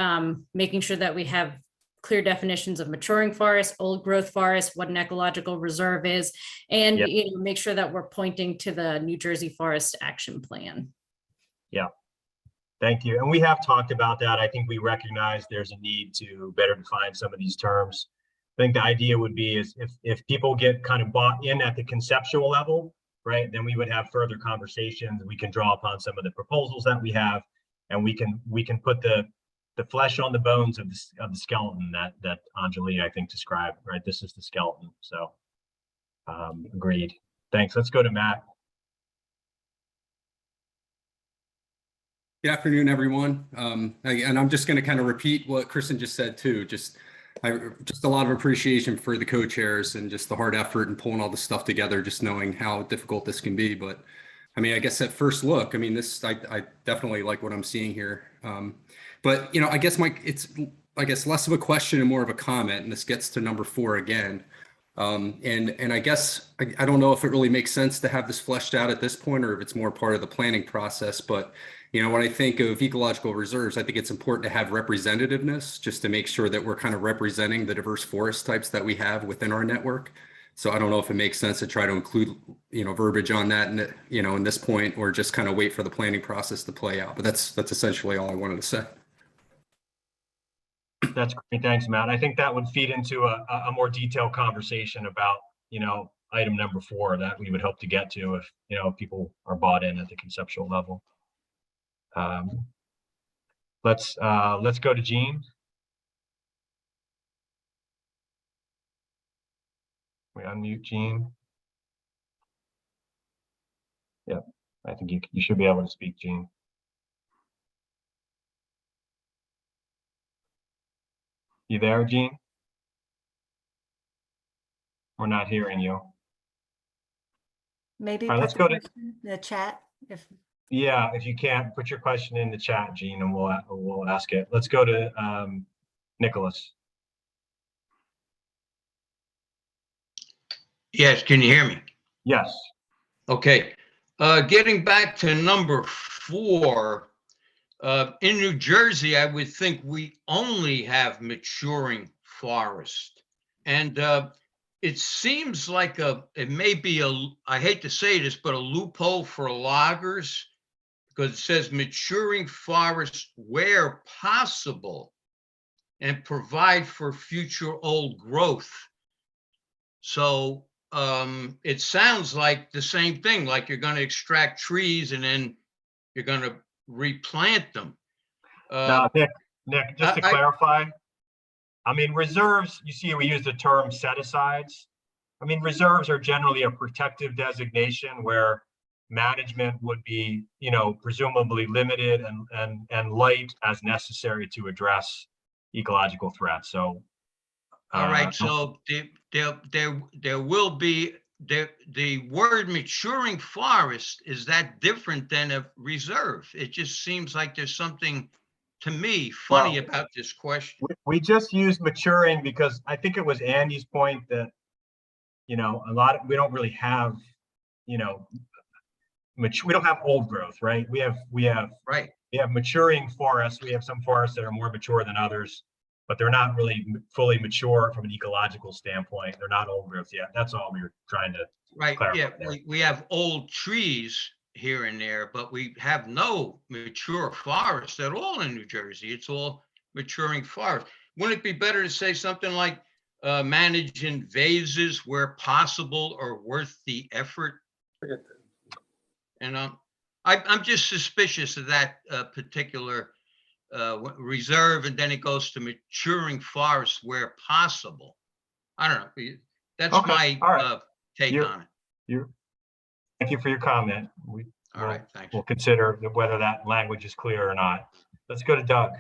making sure that we have clear definitions of maturing forest, old growth forest, what an ecological reserve is, and make sure that we're pointing to the New Jersey Forest Action Plan. Yeah, thank you. And we have talked about that. I think we recognize there's a need to better define some of these terms. I think the idea would be is if people get kind of bought in at the conceptual level, right, then we would have further conversations. We can draw upon some of the proposals that we have, and we can put the flesh on the bones of the skeleton that Anjali, I think, described, right? This is the skeleton. So agreed. Thanks. Let's go to Matt. Good afternoon, everyone. And I'm just going to kind of repeat what Kristen just said too. Just a lot of appreciation for the co-chairs and just the hard effort and pulling all the stuff together, just knowing how difficult this can be. But I mean, I guess at first look, I mean, I definitely like what I'm seeing here. But I guess it's less of a question and more of a comment, and this gets to number 4 again. And I guess I don't know if it really makes sense to have this fleshed out at this point, or if it's more part of the planning process. But when I think of ecological reserves, I think it's important to have representativeness, just to make sure that we're kind of representing the diverse forest types that we have within our network. So I don't know if it makes sense to try to include verbiage on that, in this point, or just kind of wait for the planning process to play out. But that's essentially all I wanted to say. That's great. Thanks, Matt. I think that would feed into a more detailed conversation about, item number 4 that we would hope to get to if, people are bought in at the conceptual level. Let's go to Jean. We unmute Jean. Yep, I think you should be able to speak, Jean. You there, Jean? We're not hearing you. Maybe All right, put let's the go to question in the chat. if you can't, put your question in the chat, Jean, and we'll ask it. Let's go to Nicholas. Yes, can you hear me? Yes. Okay. Getting back to number 4, in New Jersey, I would think we only have maturing forest. And it seems like it may be I hate to say this, but a loophole for loggers, because it says maturing forest where possible and provide for future old growth. So it sounds like the same thing, like you're going to extract trees and then you're going to replant them. Now, Nick, just to clarify, I mean, reserves, you see, we use the term set-asides. I mean, reserves are generally a protective designation where management would be, presumably limited and light as necessary to address ecological threats. So, all right, so there will be the word maturing forest. Is that different than a reserve? It just seems like there's something, to me, funny about this question. We just used maturing because I think it was Andy's point that, we don't really have you know, we don't have old growth, right? We have Right. maturing forests. We have some forests that are more mature than others, but they're not really fully mature from an ecological standpoint. They're not old growth yet. That's all we were trying to Right, clarify yeah, there. we have old trees here and there, but we have no mature forest at all in New Jersey. It's all maturing forest. Wouldn't it be better to say something like manage invasives where possible or worth the effort? And I'm just suspicious of that particular reserve, and then it goes to maturing forests where possible. I don't know. That's Okay, my all right. take You're- on it. Thank you for your comment. All right, thanks. We'll consider whether that language is clear or not. Let's go to Doug.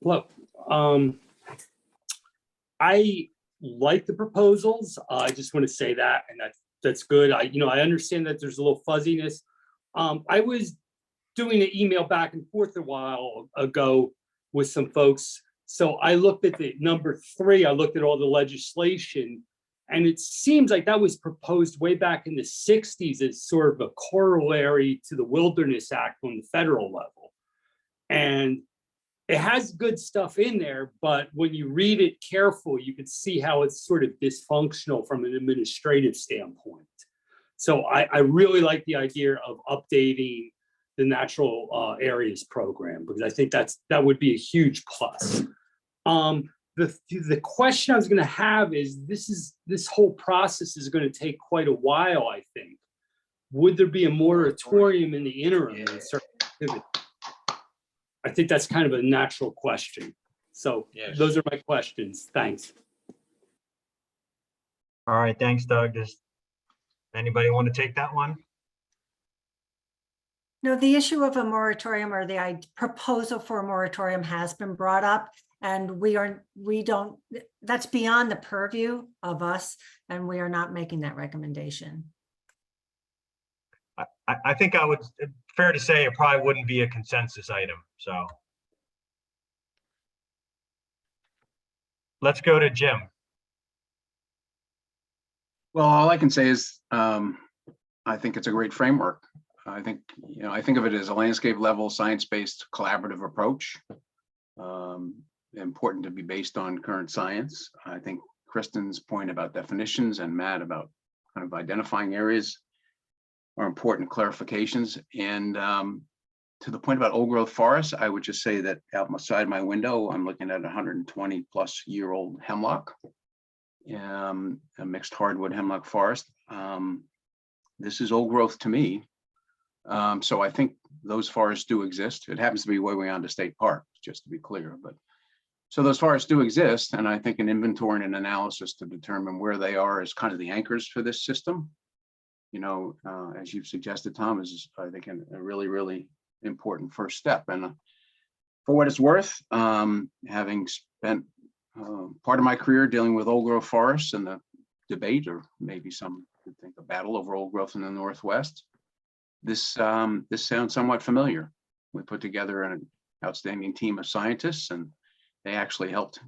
Look, I like the proposals. I just want to say that, and that's good. I understand that there's a little fuzziness. I was doing an email back and forth a while ago with some folks. So I looked at the number 3, I looked at all the legislation, and it seems like that was proposed way back in the 60s as sort of a corollary to the Wilderness Act on the federal level. And it has good stuff in there, but when you read it carefully, you can see how it's sort of dysfunctional from an administrative standpoint. So I really like the idea of updating the natural areas program, because I think that would be a huge plus. The question I was going to have is, this whole process is going to take quite a while, I think. Would there be a moratorium in the interim in certain activities? I think that's kind of a natural question. So Yes. those are my questions. Thanks. All right, thanks, Doug. Does anybody want to take that one? No, the issue of a moratorium or the proposal for a moratorium has been brought up, and that's beyond the purview of us, and we are not making that recommendation. I think fair to say it probably wouldn't be a consensus item, so. Let's go to Jim. Well, all I can say is, I think it's a great framework. I think of it as a landscape level, science-based collaborative approach. Important to be based on current science. I think Kristen's point about definitions and Matt about kind of identifying areas are important clarifications. And to the point about old growth forests, I would just say that outside my window, I'm looking at 120-plus-year-old hemlock, a mixed hardwood hemlock forest. This is old growth to me. So I think those forests do exist. It happens to be way on to state park, just to be clear. But so those forests do exist, and I think an inventory and an analysis to determine where they are is kind of the anchors for this system. As you've suggested, Tom, is I think a really, really important first step. And for what it's worth, having spent part of my career dealing with old growth forests and the debate, or maybe some would think a battle over old growth in the Northwest, this sounds somewhat familiar. We put together an outstanding team of scientists, and they actually helped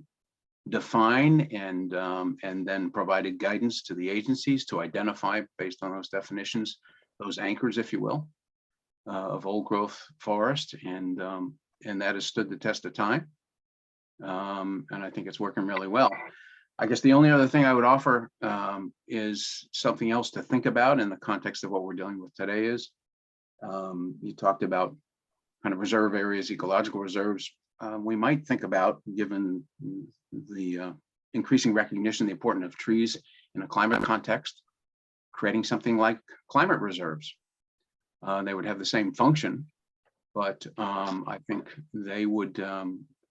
define and then provided guidance to the agencies to identify, based on those definitions, those anchors, if you will, of old growth forest, and that has stood the test of time, and I think it's working really well. I guess the only other thing I would offer is something else to think about in the context of what we're dealing with today. Is you talked about kind of reserve areas, ecological reserves. We might think about, given the increasing recognition of the importance of trees in a climate context, creating something like climate reserves. They would have the same function, but I think they would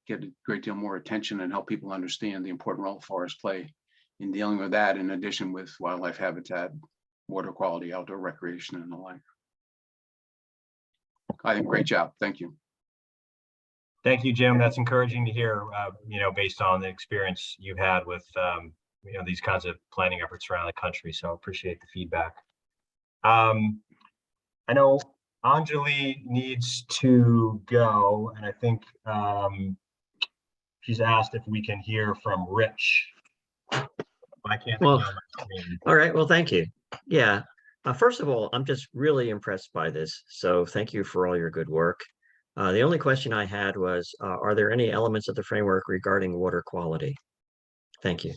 get a great deal more attention and help people understand the important role forests play in dealing with that, in addition with wildlife habitat, water quality, outdoor recreation, and the like. I think great job. Thank you. Thank you, Jim. That's encouraging to hear, based on the experience you've had with, these kinds of planning efforts around the country. So I appreciate the feedback. I know Anjali needs to go, and I think she's asked if we can hear from Rich. I can't. Well, see on my screen. all right, well, thank you. Yeah, first of all, I'm just really impressed by this. So thank you for all your good work. The only question I had was, are there any elements of the framework regarding water quality? Thank you.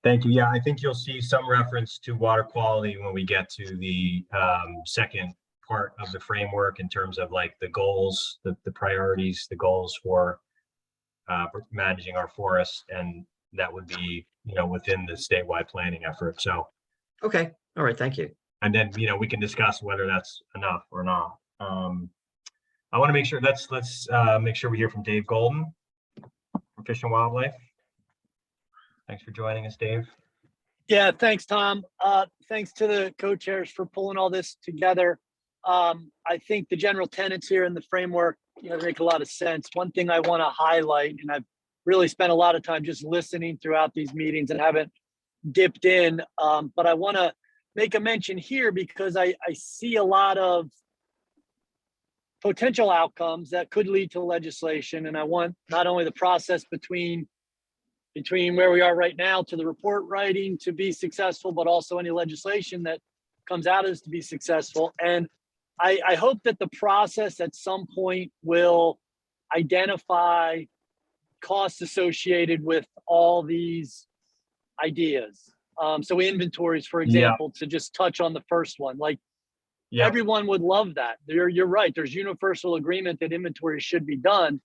Thank you. Yeah, I think you'll see some reference to water quality when we get to the second part of the framework in terms of like the goals, the priorities, the goals for managing our forests, and that would be, you know, within the statewide planning effort. So, Okay, all right, thank you. and then, you know, we can discuss whether that's enough or not. I want to make sure, let's make sure we hear from Dave Golden from Fish and Wildlife. Thanks for joining us, Dave. Yeah, thanks, Tom. Thanks to the co-chairs for pulling all this together. I think the general tenets here in the framework, you know, make a lot of sense. One thing I want to highlight, and I've really spent a lot of time just listening throughout these meetings and haven't dipped in, but I want to make a mention here because I see a lot of potential outcomes that could lead to legislation. And I want not only the process between where we are right now to the report writing to be successful, but also any legislation that comes out of this to be successful. And I hope that the process at some point will identify costs associated with all these ideas. So inventories, for example, to just touch on the first one, like everyone would love that. You're right. There's universal agreement that inventories should be done.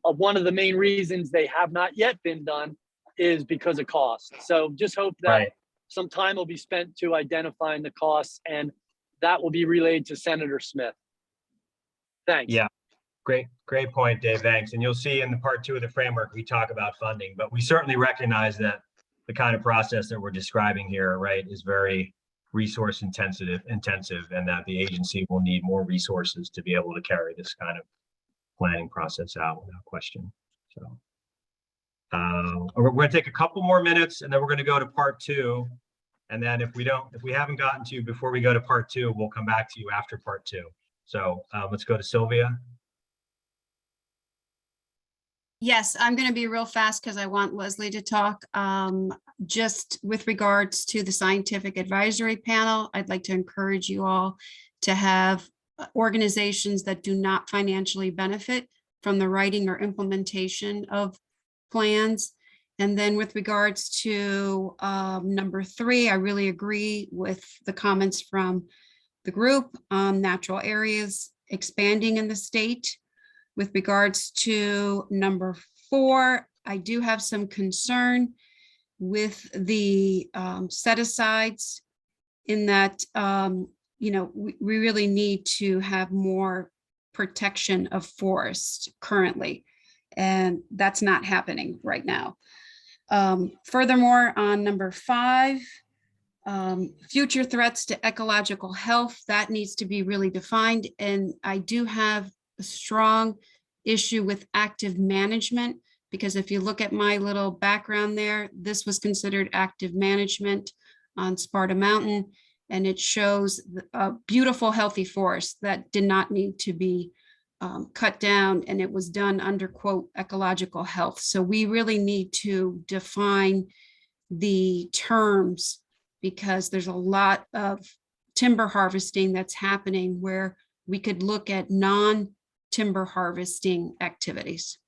One of the main reasons they have not yet been done is because of cost. So just hope that some time will be spent to identifying the costs, and that will be relayed to Senator Smith. Thanks. Yeah, great point, Dave. Thanks. And you'll see in the part 2 of the framework, we talk about funding, but we certainly recognize that the kind of process that we're describing here, right, is very resource intensive, and that the agency will need more resources to be able to carry this kind of planning process out without question. So we're going to take a couple more minutes, and then we're going to go to part 2. And then if we haven't gotten to you before we go to part 2, we'll come back to you after part 2. So let's go to Sylvia. Yes, I'm going to be real fast because I want Leslie to talk. Just with regards to the scientific advisory panel, I'd like to encourage you all to have organizations that do not financially benefit from the writing or implementation of plans. And then with regards to number 3, I really agree with the comments from the group on natural areas expanding in the state. With regards to number 4, I do have some concern with the set-asides in that, you know, we really need to have more protection of forest currently, and that's not happening right now. Furthermore, on number 5, future threats to ecological health, that needs to be really defined. And I do have a strong issue with active management, because if you look at my little background there, this was considered active management on Sparta Mountain, and it shows a beautiful, healthy forest that did not need to be cut down, and it was done under, quote, ecological health. So we really need to define the terms, because there's a lot of timber harvesting that's happening where we could look at non-timber harvesting activities.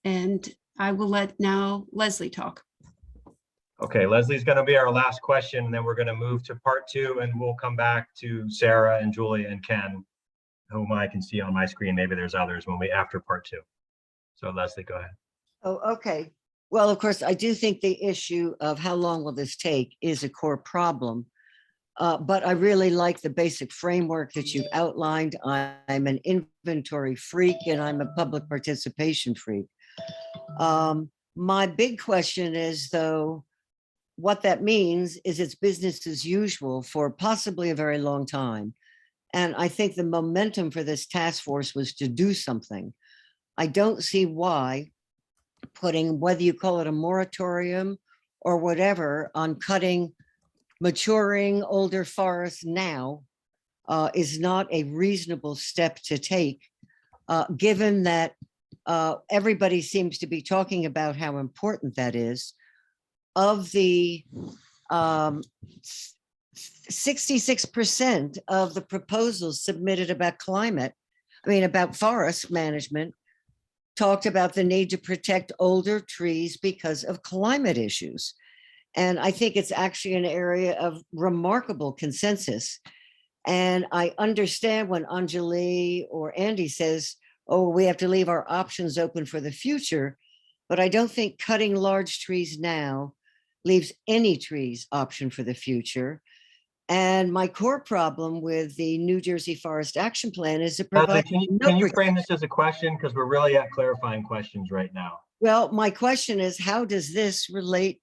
And I will let now Leslie talk. Okay, Leslie's going to be our last question, and then we're going to move to part 2, and we'll come back to Sarah and Julia and Ken, whom I can see on my screen. Maybe there's others after part 2. So Leslie, go ahead. Oh, okay. Well, of course, I do think the issue of how long will this take is a core problem. But I really like the basic framework that you've outlined. I'm an inventory freak and I'm a public participation freak. My big question is, though, what that means is it's business as usual for possibly a very long time. And I think the momentum for this task force was to do something. I don't see why putting, whether you call it a moratorium or whatever, on cutting maturing older forests now is not a reasonable step to take, given that everybody seems to be talking about how important that is. Of the 66% of the proposals submitted about about forest management, talked about the need to protect older trees because of climate issues. And I think it's actually an area of remarkable consensus. And I understand when Anjali or Andy says, oh, we have to leave our options open for the future. But I don't think cutting large trees now leaves any trees option for the future. And my core problem with the New Jersey Forest Action Plan is to provide. Can you frame this as a question? Because we're really at clarifying questions right now. Well, my question is, how does this relate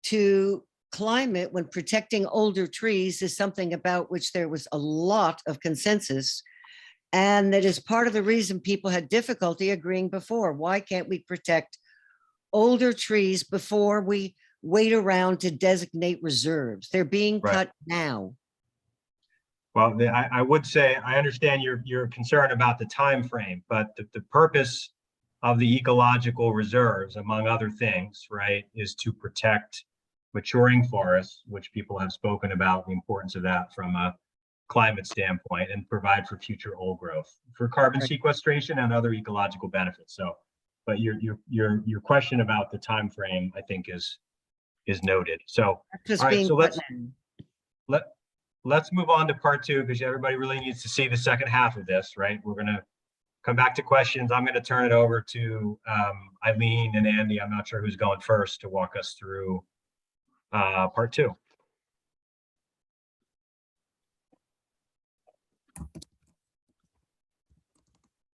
to climate when protecting older trees is something about which there was a lot of consensus? And that is part of the reason people had difficulty agreeing before. Why can't we protect older trees before we wait around to designate reserves? They're being cut now. Well, I would say, I understand your concern about the time frame, but the purpose of the ecological reserves, among other things, right, is to protect maturing forests, which people have spoken about the importance of that from a climate standpoint, and provide for future old growth, for carbon sequestration and other ecological benefits. So, but your question about the time frame, I think, is noted. So, all right, so let's move on to part two, because everybody really needs to see the second half of this, right? We're going to come back to questions. I'm going to turn it over to Eileen and Andy. I'm not sure who's going first to walk us through part two.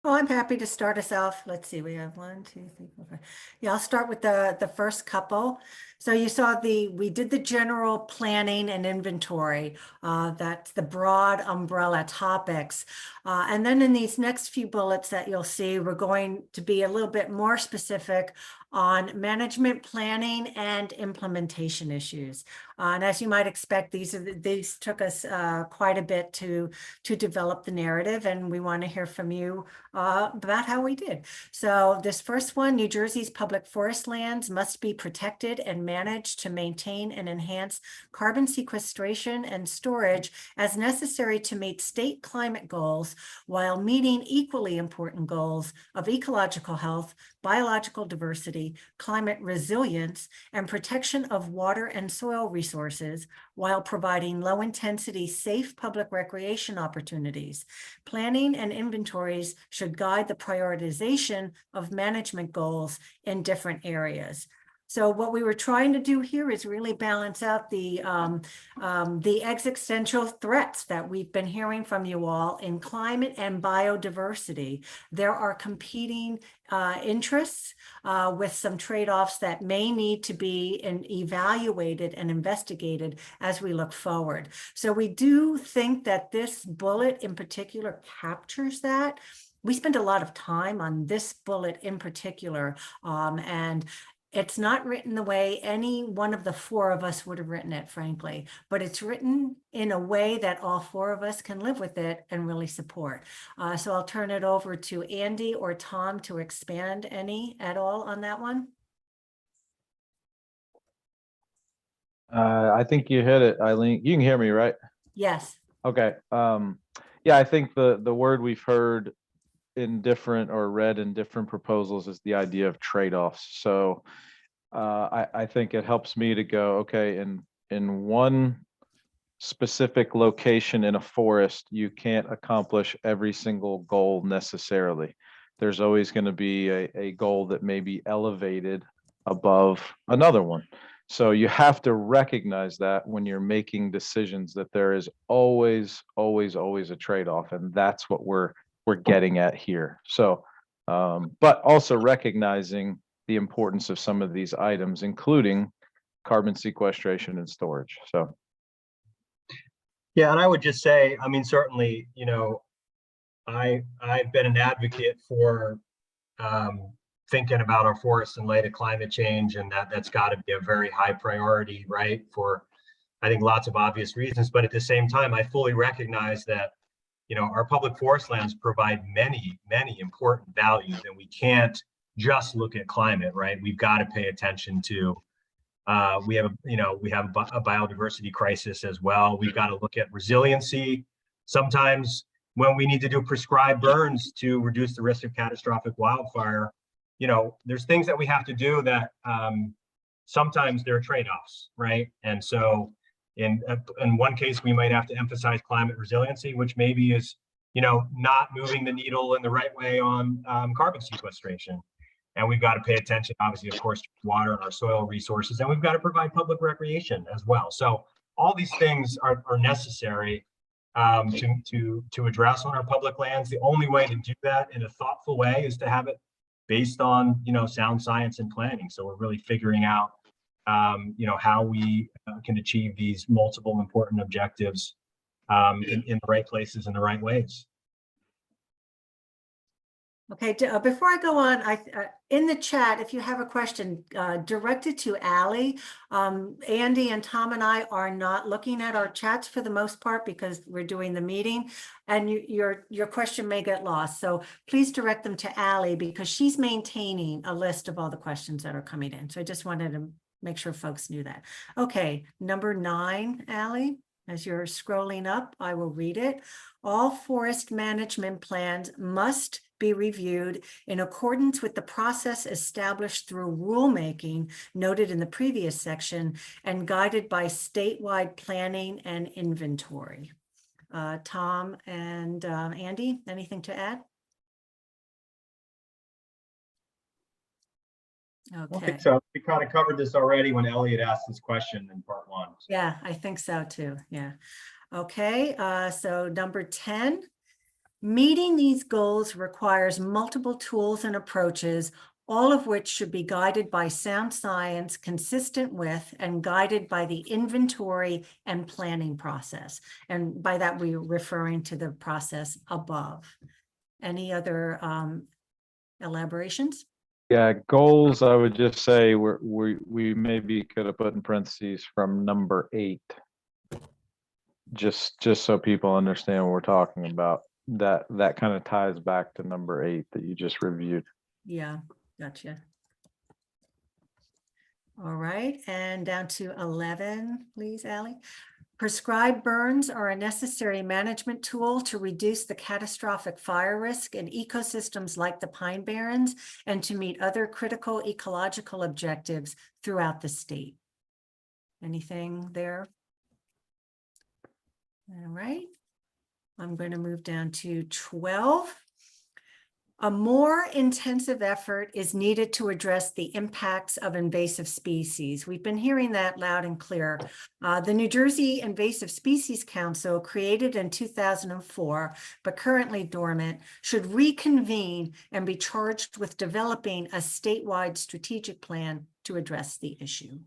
Oh, I'm happy to start us off. Let's see, we have 1, 2, 3, 4, 5. Yeah, I'll start with the first couple. So you saw we did the general planning and inventory. That's the broad umbrella topics. And then in these next few bullets that you'll see, we're going to be a little bit more specific on management planning and implementation issues. And as you might expect, these took us quite a bit to develop the narrative, and we want to hear from you about how we did. So this first one, New Jersey's public forest lands must be protected and managed to maintain and enhance carbon sequestration and storage as necessary to meet state climate goals while meeting equally important goals of ecological health, biological diversity, climate resilience, and protection of water and soil resources while providing low-intensity, safe public recreation opportunities. Planning and inventories should guide the prioritization of management goals in different areas. So what we were trying to do here is really balance out the existential threats that we've been hearing from you all in climate and biodiversity. There are competing interests with some trade-offs that may need to be evaluated and investigated as we look forward. So we do think that this bullet in particular captures that. We spent a lot of time on this bullet in particular, and it's not written the way any one of the four of us would have written it, frankly, but it's written in a way that all four of us can live with it and really support. So I'll turn it over to Andy or Tom to expand any at all on that one. I think you hit it, Eileen. You can hear me, right? Yes. Okay. Yeah, I think the word we've heard in different or read in different proposals is the idea of trade-offs. So I think it helps me to go, okay, in one specific location in a forest, you can't accomplish every single goal necessarily. There's always going to be a goal that may be elevated above another one. So you have to recognize that when you're making decisions, that there is always a trade-off, and that's what we're getting at here. So, but also recognizing the importance of some of these items, including carbon sequestration and storage. So. Yeah, and I would just say, I mean, certainly, I've been an advocate for thinking about our forests in light of climate change, and that's got to be a very high priority, right? For, I think, lots of obvious reasons. But at the same time, I fully recognize that our public forest lands provide many, many important values, and we can't just look at climate, right? We've got to pay attention to, we have a biodiversity crisis as well. We've got to look at resiliency. Sometimes when we need to do prescribed burns to reduce the risk of catastrophic wildfire, there's things that we have to do that sometimes there are trade-offs, right? And so in one case, we might have to emphasize climate resiliency, which maybe is, not moving the needle in the right way on carbon sequestration. And we've got to pay attention, obviously, of course, to water and our soil resources, and we've got to provide public recreation as well. So all these things are necessary to address on our public lands. The only way to do that in a thoughtful way is to have it based on, sound science and planning. So we're really figuring out, how we can achieve these multiple important objectives in the right places and the right ways. Okay, before I go on, in the chat, if you have a question, direct it to Allie. Andy and Tom and I are not looking at our chats for the most part because we're doing the meeting, and your question may get lost. So please direct them to Allie because she's maintaining a list of all the questions that are coming in. So I just wanted to make sure folks knew that. Okay, number 9, Allie. As you're scrolling up, I will read it. All forest management plans must be reviewed in accordance with the process established through rulemaking noted in the previous section and guided by statewide planning and inventory. Tom and Andy, anything to add? Okay. So we kind of covered this already when Elliot asked this question in part 1. Yeah, I think so too. Yeah. Okay. So number 10, meeting these goals requires multiple tools and approaches, all of which should be guided by sound science, consistent with and guided by the inventory and planning process. And by that, we're referring to the process above. Any other elaborations? Yeah, goals, I would just say we maybe could have put in parentheses from number 8. Just so people understand what we're talking about. That kind of ties back to number 8 that you just reviewed. Yeah, gotcha. All right, and down to 11, please, Allie. Prescribed burns are a necessary management tool to reduce the catastrophic fire risk in ecosystems like the Pine Barrens and to meet other critical ecological objectives throughout the state. Anything there? All right. I'm going to move down to 12. A more intensive effort is needed to address the impacts of invasive species. We've been hearing that loud and clear. The New Jersey Invasive Species Council, created in 2004, but currently dormant, should reconvene and be charged with developing a statewide strategic plan to address the issue.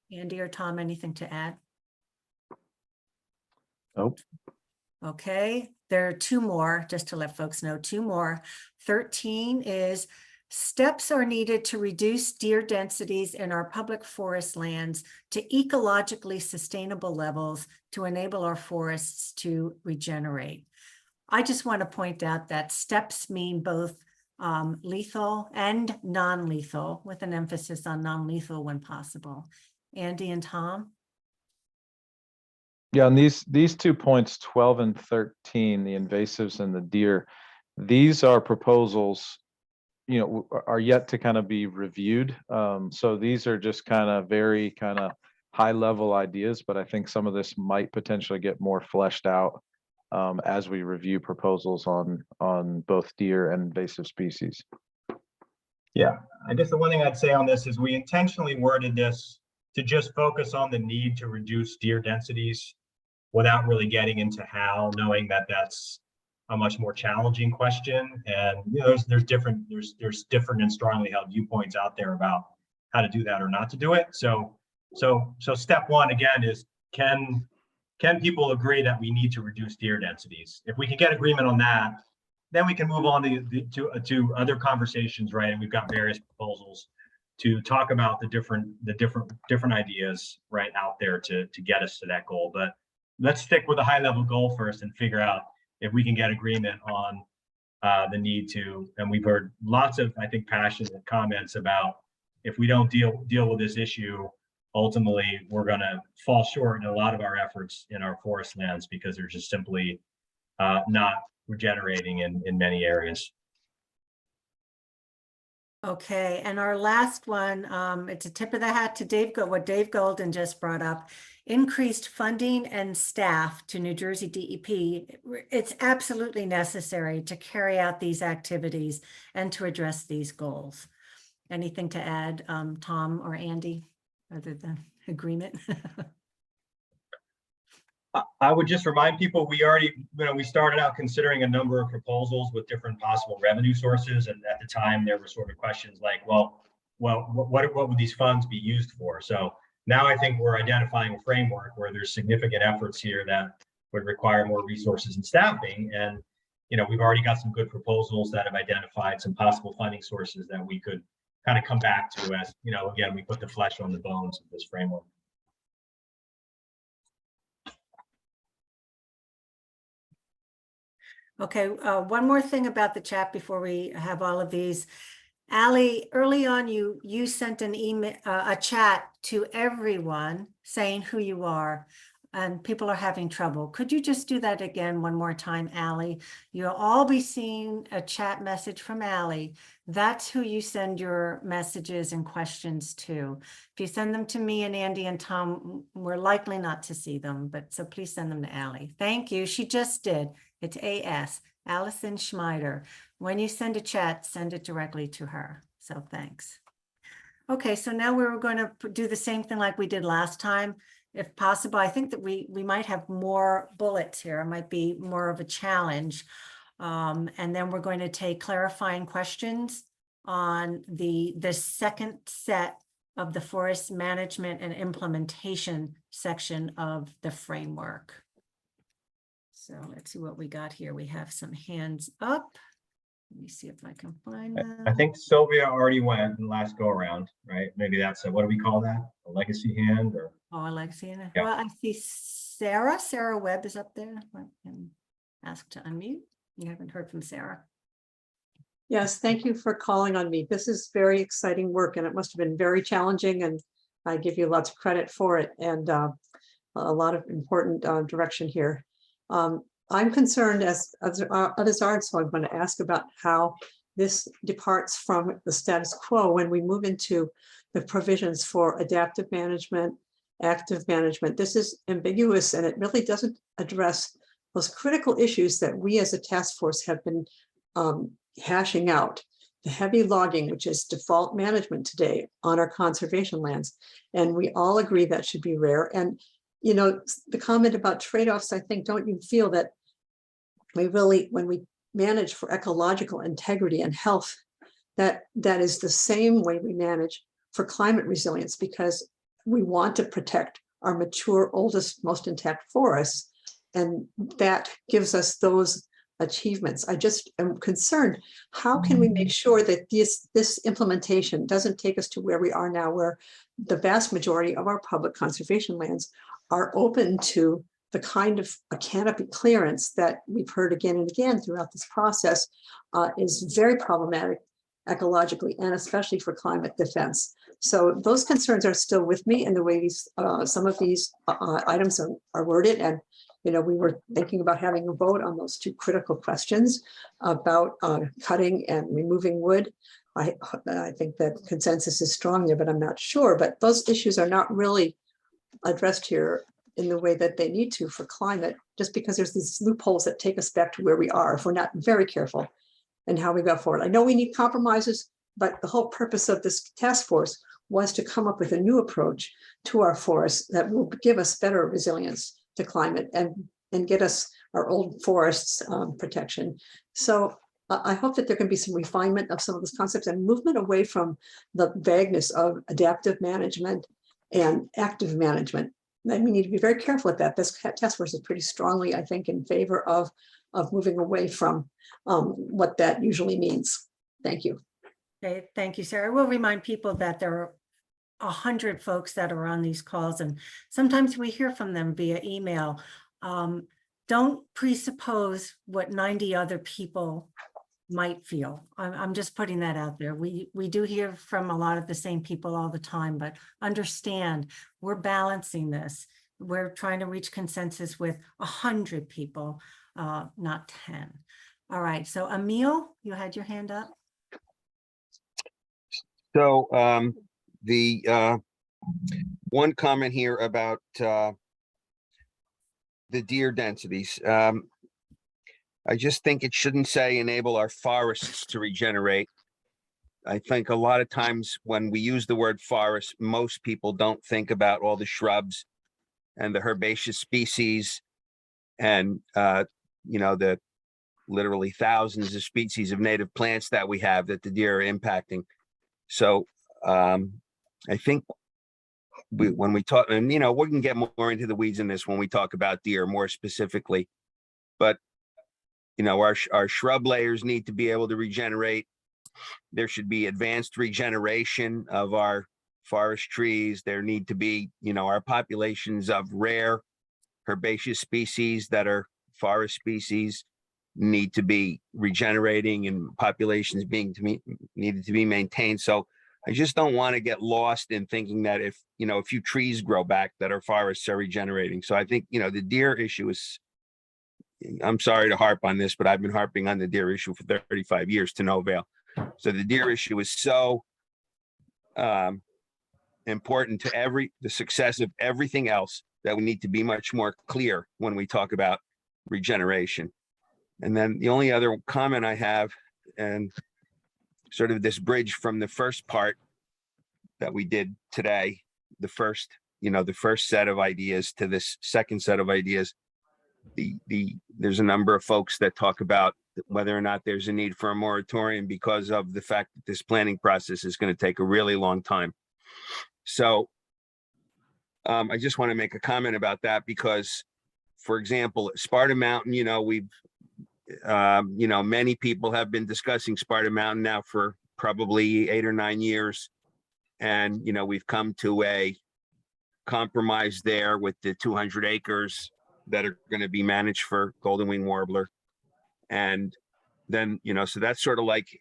Andy or Tom, anything to add? Nope. Okay, there are 2 more, just to let folks know, 2 more. 13 is steps are needed to reduce deer densities in our public forest lands to ecologically sustainable levels to enable our forests to regenerate. I just want to point out that steps mean both lethal and non-lethal, with an emphasis on non-lethal when possible. Andy and Tom? Yeah, and these 2 points, 12 and 13, the invasives and the deer, these are proposals, are yet to kind of be reviewed. So these are just kind of very kind of high level ideas, but I think some of this might potentially get more fleshed out as we review proposals on both deer and invasive species. Yeah, I guess the one thing I'd say on this is we intentionally worded this to just focus on the need to reduce deer densities without really getting into how, knowing that that's a much more challenging question. And there's different and strongly held viewpoints out there about how to do that or not to do it. So step 1 again is can people agree that we need to reduce deer densities? If we can get agreement on that, then we can move on to other conversations, right? And we've got various proposals to talk about the different ideas right out there to get us to that goal. But let's stick with a high level goal first and figure out if we can get agreement on the need to, and we've heard lots of, I think, passionate comments about if we don't deal with this issue, ultimately we're going to fall short in a lot of our efforts in our forest lands because they're just simply not regenerating in many areas. Okay, and our last one, it's a tip of the hat to what Dave Golden just brought up. Increased funding and staff to New Jersey DEP. It's absolutely necessary to carry out these activities and to address these goals. Anything to add, Tom or Andy, other than agreement? I would just remind people, we already, we started out considering a number of proposals with different possible revenue sources. And at the time there were sort of questions like, well, what would these funds be used for? So now I think we're identifying a framework where there's significant efforts here that would require more resources and staffing. And, we've already got some good proposals that have identified some possible funding sources that we could kind of come back to as, again, we put the flesh on the bones of this framework. Okay, one more thing about the chat before we have all of these. Allie, early on, you sent an email, a chat to everyone saying who you are, and people are having trouble. Could you just do that again one more time, Allie? You'll all be seeing a chat message from Allie. That's who you send your messages and questions to. If you send them to me and Andy and Tom, we're likely not to see them, but so please send them to Allie. Thank you. She just did. It's AS, Allison Schmeider. When you send a chat, send it directly to her. So thanks. Okay, so now we're going to do the same thing like we did last time. If possible, I think that we might have more bullets here. It might be more of a challenge. And then we're going to take clarifying questions on the second set of the forest management and implementation section of the framework. So let's see what we got here. We have some hands up. Let me see if I can find them. I think Sylvia already went in the last go around, right? Maybe that's what do we call that? A legacy hand or? Oh, a legacy hand. Yeah. Well, I see Sarah Webb is up there. I can ask to unmute. You haven't heard from Sarah. Yes, thank you for calling on me. This is very exciting work and it must have been very challenging, and I give you lots of credit for it, and a lot of important direction here. I'm concerned as others are, so I'm going to ask about how this departs from the status quo when we move into the provisions for adaptive management, active management. This is ambiguous and it really doesn't address those critical issues that we as a task force have been hashing out. The heavy logging, which is default management today on our conservation lands. And we all agree that should be rare. And the comment about trade-offs, I think, don't you feel that we really, when we manage for ecological integrity and health, that is the same way we manage for climate resilience, because we want to protect our mature, oldest, most intact forests. And that gives us those achievements. I just am concerned, how can we make sure that this implementation doesn't take us to where we are now, where the vast majority of our public conservation lands are open to the kind of a canopy clearance that we've heard again and again throughout this process is very problematic ecologically and especially for climate defense. So those concerns are still with me in the way these some of these items are worded. And we were thinking about having a vote on those two critical questions about cutting and removing wood. I think that consensus is strong there, but I'm not sure. But those issues are not really addressed here in the way that they need to for climate, just because there's these loopholes that take us back to where we are if we're not very careful in how we go forward. I know we need compromises, but the whole purpose of this task force was to come up with a new approach to our forests that will give us better resilience to climate and get us our old forests protection. So I hope that there can be some refinement of some of those concepts and movement away from the vagueness of adaptive management and active management. And we need to be very careful with that. This task force is pretty strongly, I think, in favor of moving away from what that usually means. Thank you. Okay, thank you, Sarah. We'll remind people that there are 100 folks that are on these calls, and sometimes we hear from them via email. don't presuppose what 90 other people might feel. I'm just putting that out there. We do hear from a lot of the same people all the time, but understand we're balancing this. We're trying to reach consensus with 100 people, not 10. All right, so Emil, you had your hand up. So the one comment here about the deer densities. I just think it shouldn't say enable our forests to regenerate. I think a lot of times when we use the word forest, most people don't think about all the shrubs and the herbaceous species and you know, the literally thousands of species of native plants that we have that the deer are impacting. So I think when we talk, and you know, we can get more into the weeds in this when we talk about deer more specifically, but you know, our shrub layers need to be able to regenerate. There should be advanced regeneration of our forest trees. There need to be, you know, our populations of rare herbaceous species that are forest species need to be regenerating, and populations needed to be maintained. So I just don't want to get lost in thinking that if, you know, a few trees grow back, that our forests are regenerating. So I think, you know, the deer issue is, I'm sorry to harp on this, but I've been harping on the deer issue for 35 years to no avail. So the deer issue is so important to the success of everything else that we need to be much more clear when we talk about regeneration. And then the only other comment I have, and sort of this bridge from the first part that we did today, the first set of ideas to this second set of ideas, there's a number of folks that talk about whether or not there's a need for a moratorium because of the fact that this planning process is going to take a really long time. So I just want to make a comment about that because, for example, Sparta Mountain, you know, we've, you know, many people have been discussing Sparta Mountain now for probably 8 or 9 years. And, you know, we've come to a compromise there with the 200 acres that are going to be managed for golden wing warbler. And then, you know, so that's sort of like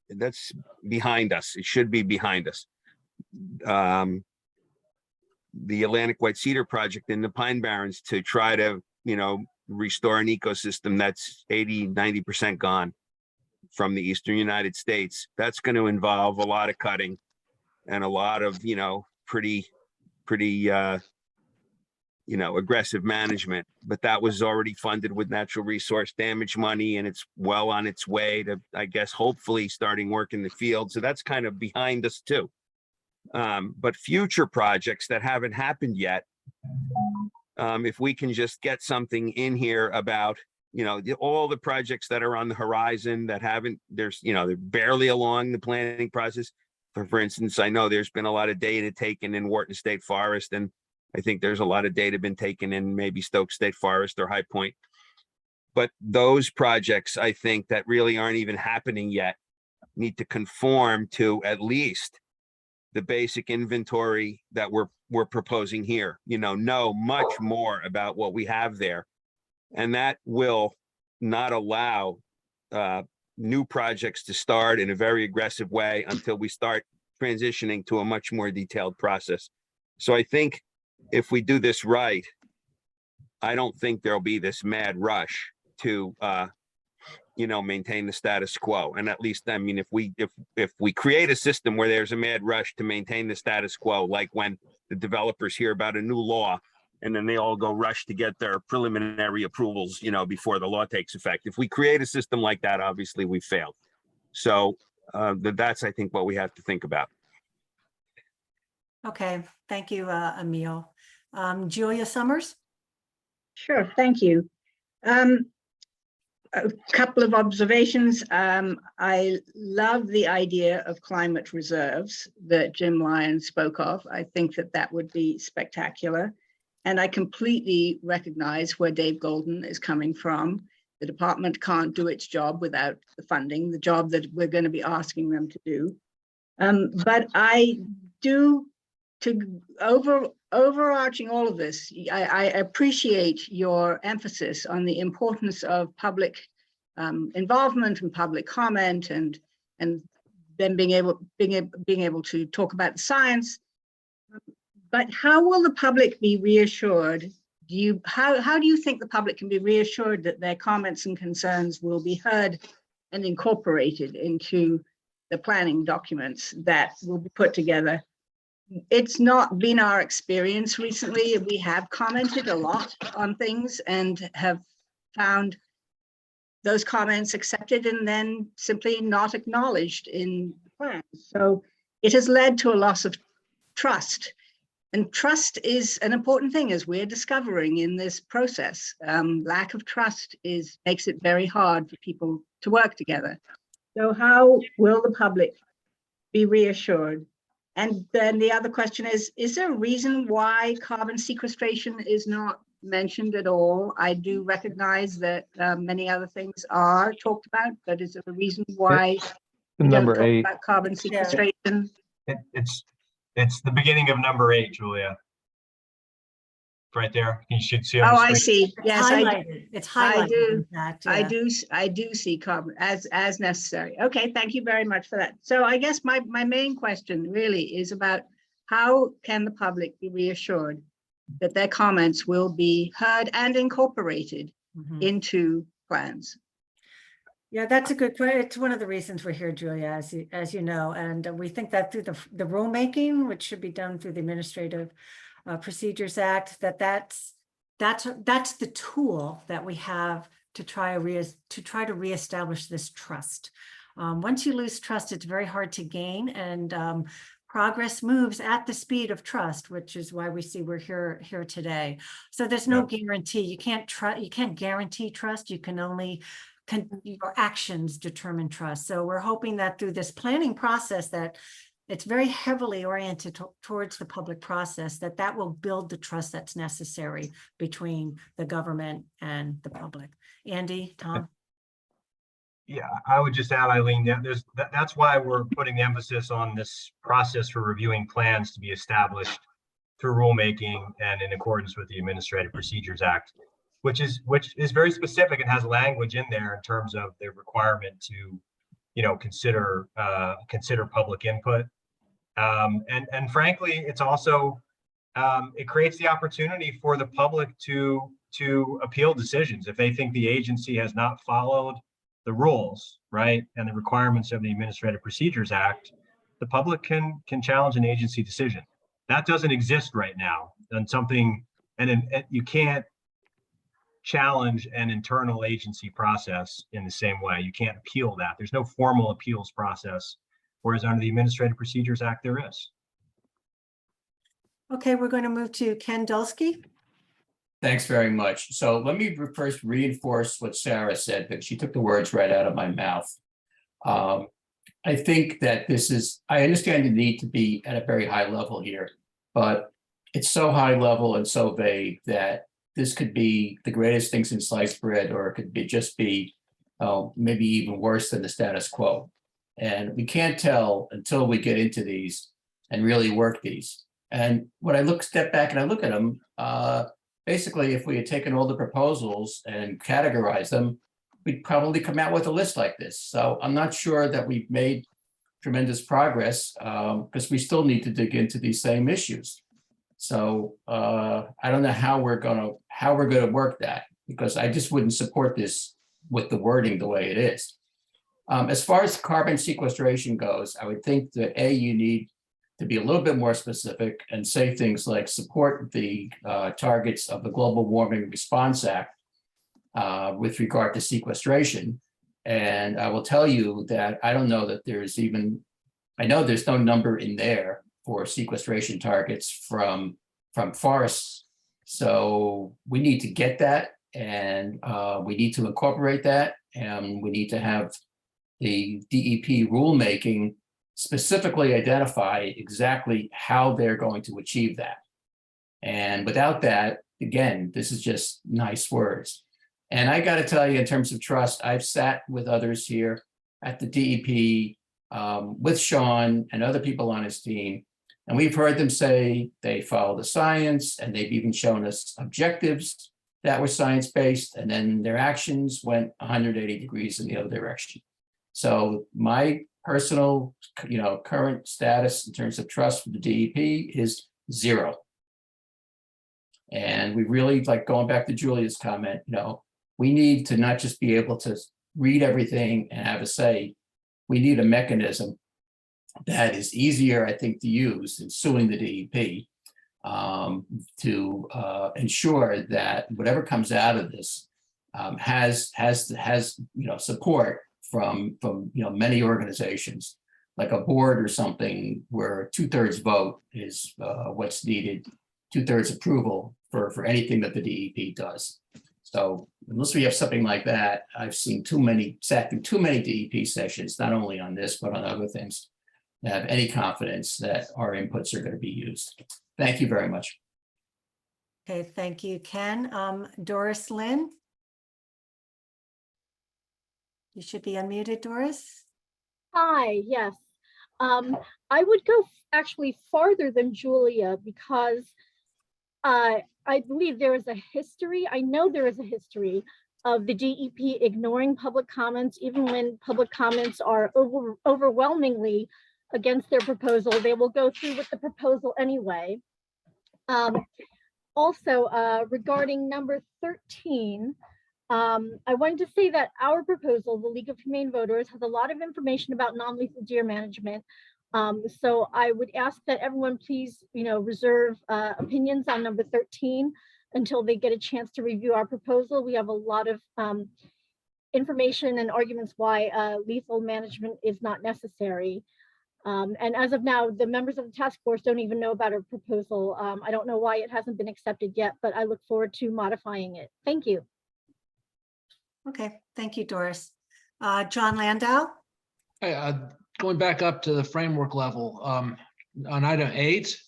that's behind us. It should be behind us. The Atlantic White Cedar project in the Pine Barrens to try to, you know, restore an ecosystem that's 80–90% gone from the Eastern United States. That's going to involve a lot of cutting and a lot of, you know, pretty you know, aggressive management, but that was already funded with natural resource damage money, and it's well on its way to, I guess, hopefully starting work in the field. So that's kind of behind us too. But future projects that haven't happened yet, if we can just get something in here about, you know, all the projects that are on the horizon that haven't, you know, they're barely along the planning process. For instance, I know there's been a lot of data taken in Wharton State Forest, and I think there's a lot of data been taken in maybe Stokes State Forest or High Point. But those projects, I think, that really aren't even happening yet need to conform to at least the basic inventory that we're proposing here. You know much more about what we have there. And that will not allow new projects to start in a very aggressive way until we start transitioning to a much more detailed process. So I think if we do this right, I don't think there'll be this mad rush to, you know, maintain the status quo. And at least, I mean, if we create a system where there's a mad rush to maintain the status quo, like when the developers hear about a new law and then they all go rush to get their preliminary approvals, you know, before the law takes effect. If we create a system like that, obviously we failed. So that's, I think, what we have to think about. Okay, thank you, Emil. Julia Summers? Sure, thank you. A couple of observations. I love the idea of climate reserves that Jim Lyons spoke of. I think that would be spectacular. And I completely recognize where Dave Golden is coming from. The department can't do its job without the funding, the job that we're going to be asking them to do. But I do, to overarching all of this, I appreciate your emphasis on the importance of public involvement and public comment, and then being able to talk about the science. But how will the public be reassured? How do you think the public can be reassured that their comments and concerns will be heard and incorporated into the planning documents that will be put together? It's not been our experience recently. We have commented a lot on things and have found those comments accepted and then simply not acknowledged in the plan. So it has led to a loss of trust. And trust is an important thing, as we're discovering in this process. Lack of trust makes it very hard for people to work together. So how will the public be reassured? And then the other question is there a reason why carbon sequestration is not mentioned at all? I do recognize that many other things are talked about, but is there a reason why we don't Number talk 8. about carbon sequestration? It's the beginning of number 8, Julia. Right there. You should see. Oh, On the I screen. see. Yes, It's highlighted. In fact, I yeah. do see carbon as necessary. Okay, thank you very much for that. So I guess my main question really is about how can the public be reassured that their comments will be heard and incorporated into plans? Yeah, that's a good question. It's one of the reasons we're here, Julia, as you know, and we think that through the rulemaking, which should be done through the Administrative Procedures Act, that's the tool that we have to try to reestablish this trust. Once you lose trust, it's very hard to gain, and progress moves at the speed of trust, which is why we see we're here today. So there's no guarantee. You can't guarantee trust. You can only your actions determine trust. So we're hoping that through this planning process, that it's very heavily oriented towards the public process, that will build the trust that's necessary between the government and the public. Andy, Tom? Yeah, I would just add, Eileen, that's why we're putting the emphasis on this process for reviewing plans to be established through rulemaking and in accordance with the Administrative Procedures Act, which is very specific and has language in there in terms of the requirement to, consider public input. And frankly, it's also it creates the opportunity for the public to appeal decisions if they think the agency has not followed the rules, right, and the requirements of the Administrative Procedures Act. The public can challenge an agency decision. That doesn't exist right now. And you can't challenge an internal agency process in the same way. You can't appeal that. There's no formal appeals process, whereas under the Administrative Procedures Act, there is. Okay, we're going to move to Ken Dulski. Thanks very much. So let me first reinforce what Sarah said, because she took the words right out of my mouth. I think that I understand the need to be at a very high level here, but it's so high level and so vague that this could be the greatest thing since sliced bread, or it could just be maybe even worse than the status quo. And we can't tell until we get into these and really work these. And when I step back and I look at them, basically, if we had taken all the proposals and categorized them, we'd probably come out with a list like this. So I'm not sure that we've made tremendous progress because we still need to dig into these same issues. So I don't know how we're gonna work that, because I just wouldn't support this with the wording the way it is. As far as carbon sequestration goes, I would think that you need to be a little bit more specific and say things like support the targets of the Global Warming Response Act with regard to sequestration. And I will tell you that I don't know that I know there's no number in there for sequestration targets from forests. So we need to get that, and we need to incorporate that, and we need to have the DEP rulemaking specifically identify exactly how they're going to achieve that. And without that, again, this is just nice words. And I got to tell you, in terms of trust, I've sat with others here at the DEP, with Sean and other people on his team, And we've heard them say they follow the science, and they've even shown us objectives that were science-based, and then their actions went 180 degrees in the other direction. So my personal, current status in terms of trust for the DEP is 0. And we really, like going back to Julia's comment, we need to not just be able to read everything and have a say. We need a mechanism that is easier, I think, to use than suing the DEP to ensure that whatever comes out of this has support from many organizations, like a board or something where 2/3 vote is what's needed, 2/3 approval for anything that the DEP does. So unless we have something like that, I've seen sat through too many DEP sessions, not only on this, but on other things, to have any confidence that our inputs are going to be used. Thank you very much. Okay, thank you, Ken. Doris Lynn? You should be unmuted, Doris. Hi, yes. I would go actually farther than Julia because I believe there is a history, I know there is a history of the DEP ignoring public comments, even when public comments are overwhelmingly against their proposal. They will go through with the proposal anyway. Also, regarding number 13, I wanted to say that our proposal, the League of Humane Voters, has a lot of information about non-lethal deer management. So I would ask that everyone please, reserve opinions on number 13 until they get a chance to review our proposal. We have a lot of information and arguments why lethal management is not necessary. And as of now, the members of the task force don't even know about our proposal. I don't know why it hasn't been accepted yet, but I look forward to modifying it. Thank you. Okay, thank you, Doris. John Landau? Hey, going back up to the framework level, on item 8,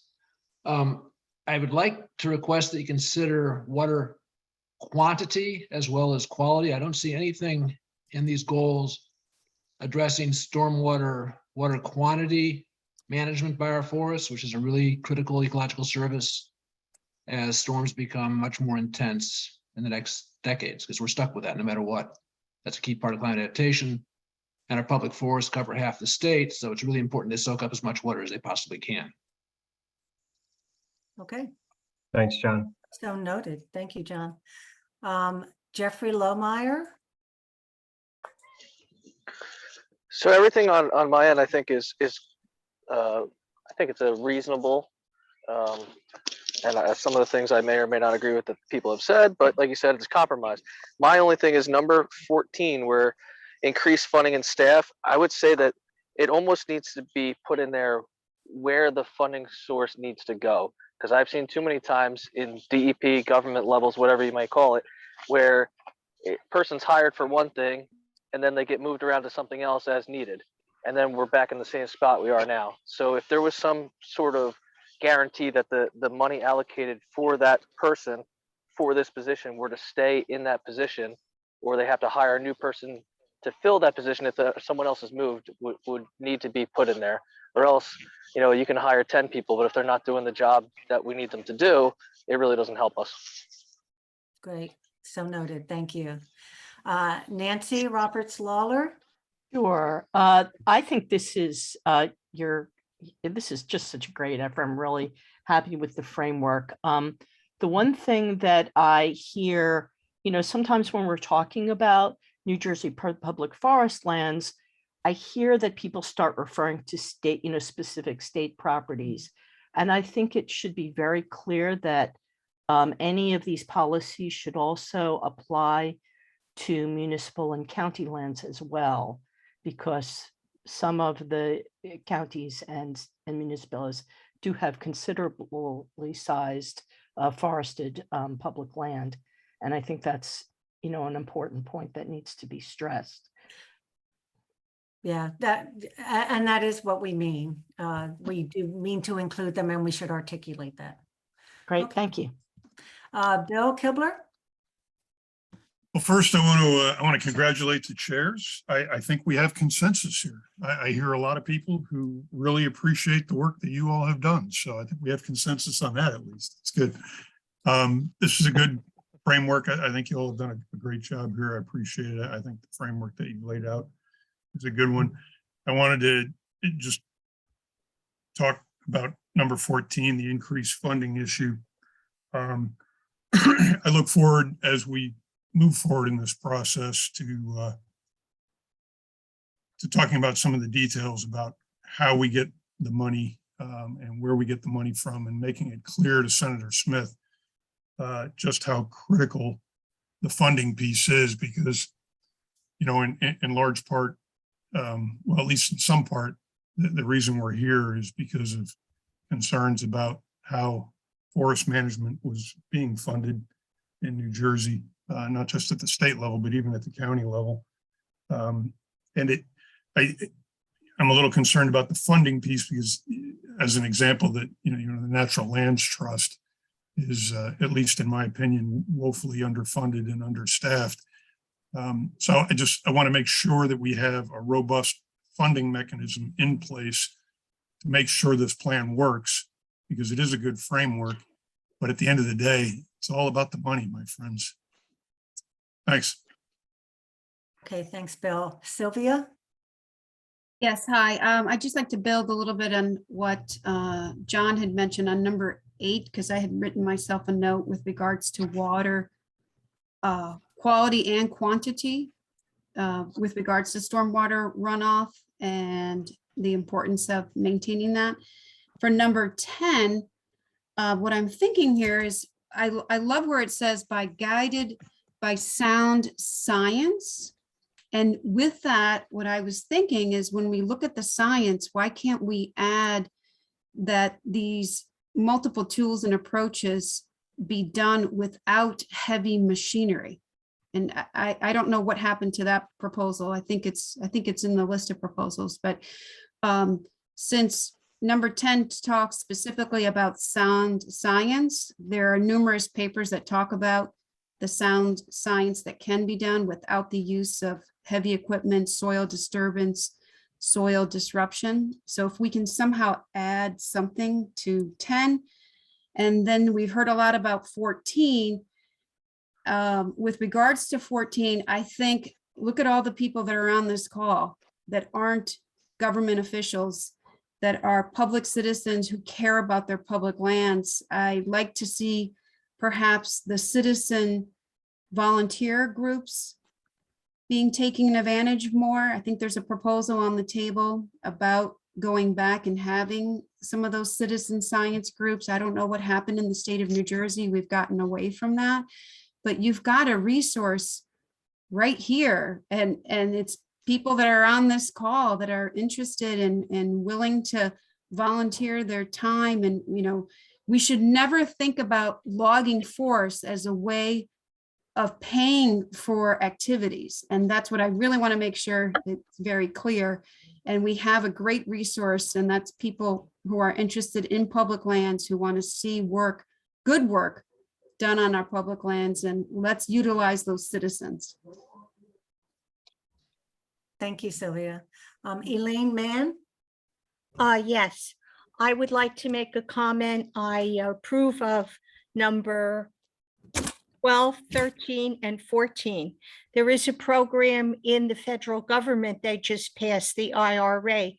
I would like to request that you consider water quantity as well as quality. I don't see anything in these goals addressing stormwater water quantity management by our forests, which is a really critical ecological service as storms become much more intense in the next decades, because we're stuck with that no matter what. That's a key part of climate adaptation. And our public forests cover half the state, so it's really important to soak up as much water as they possibly can. Okay, Thanks, John. so noted. Thank you, John. Jeffrey Lohmeyer? So everything on my end, I think is I think it's a reasonable, and some of the things I may or may not agree with that people have said, but like you said, it's compromise. My only thing is number 14, where increased funding and staff. I would say that it almost needs to be put in there where the funding source needs to go, because I've seen too many times in DEP, government levels, whatever you might call it, where a person's hired for one thing and then they get moved around to something else as needed. And then we're back in the same spot we are now. So if there was some sort of guarantee that the money allocated for that person for this position were to stay in that position, or they have to hire a new person to fill that position if someone else is moved, would need to be put in there. Or else, you can hire 10 people, but if they're not doing the job that we need them to do, it really doesn't help us. Great, so noted. Thank you. Nancy Roberts Lawler? Sure. I think this is this is just such a great effort. I'm really happy with the framework. The one thing that I hear, sometimes when we're talking about New Jersey public forest lands, I hear that people start referring to state, specific state properties. And I think it should be very clear that any of these policies should also apply to municipal and county lands as well, because some of the counties and municipalities do have considerably sized forested public land. And I think that's, an important point that needs to be stressed. Yeah, that is what we mean. We do mean to include them, and we should articulate that. Great, thank you. Bill Kibler? Well, first, I want to congratulate the chairs. I think we have consensus here. I hear a lot of people who really appreciate the work that you all have done. So I think we have consensus on that at least. It's good. This is a good framework. I think you all have done a great job here. I appreciate it. I think the framework that you've laid out is a good one. I wanted to just talk about number 14, the increased funding issue. I look forward as we move forward in this process to talking about some of the details about how we get the money and where we get the money from, and making it clear to Senator Smith just how critical the funding piece is, because, you know, in large part, well, at least in some part, the reason we're here is because of concerns about how forest management was being funded in New Jersey, not just at the state level, but even at the county level. And I'm a little concerned about the funding piece because, as an example, that the Natural Lands Trust is, at least in my opinion, woefully underfunded and understaffed. So I want to make sure that we have a robust funding mechanism in place to make sure this plan works, because it is a good framework. But at the end of the day, it's all about the money, my friends. Thanks. Okay, thanks, Bill. Sylvia? Yes, hi. I'd just like to build a little bit on what John had mentioned on number 8, because I had written myself a note with regards to water quality and quantity with regards to stormwater runoff and the importance of maintaining that. For number 10, what I'm thinking here is I love where it says guided by sound science. And with that, what I was thinking is, when we look at the science, why can't we add that these multiple tools and approaches be done without heavy machinery? And I don't know what happened to that proposal. I think it's in the list of proposals, but since number 10 talks specifically about sound science, there are numerous papers that talk about the sound science that can be done without the use of heavy equipment, soil disturbance, soil disruption. So if we can somehow add something to 10, and then we've heard a lot about 14. With regards to 14, I think, look at all the people that are on this call that aren't government officials, that are public citizens who care about their public lands. I'd like to see perhaps the citizen volunteer groups being taken advantage more. I think there's a proposal on the table about going back and having some of those citizen science groups. I don't know what happened in the state of New Jersey. We've gotten away from that, but you've got a resource right here. And it's people that are on this call that are interested and willing to volunteer their time. And, we should never think about logging force as a way of paying for activities. And that's what I really want to make sure it's very clear. And we have a great resource, and that's people who are interested in public lands, who want to see good work done on our public lands, and let's utilize those citizens. Thank you, Sylvia. Elaine Mann? Yes, I would like to make a comment. I approve of number 12, 13, and 14. There is a program in the federal government that just passed, the IRA,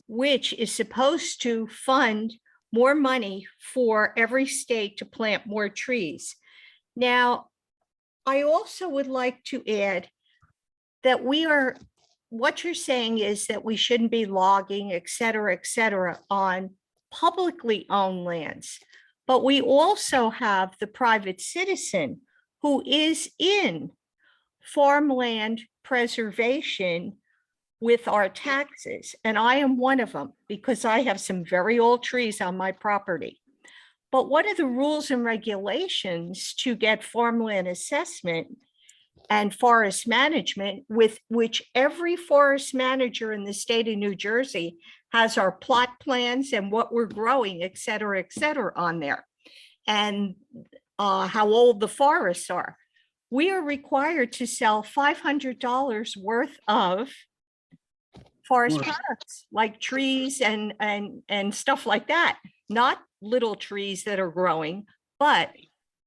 which is supposed to fund more money for every state to plant more trees. Now, I also would like to add that what you're saying is that we shouldn't be logging, et cetera, on publicly owned lands. But we also have the private citizen who is in farmland preservation with our taxes. And I am one of them because I have some very old trees on my property. But what are the rules and regulations to get farmland assessment and forest management, with which every forest manager in the state of New Jersey has our plot plans and what we're growing, et cetera, on there, and how old the forests are. we are required to sell $500 worth of forest products, like trees and stuff like that. Not little trees that are growing, but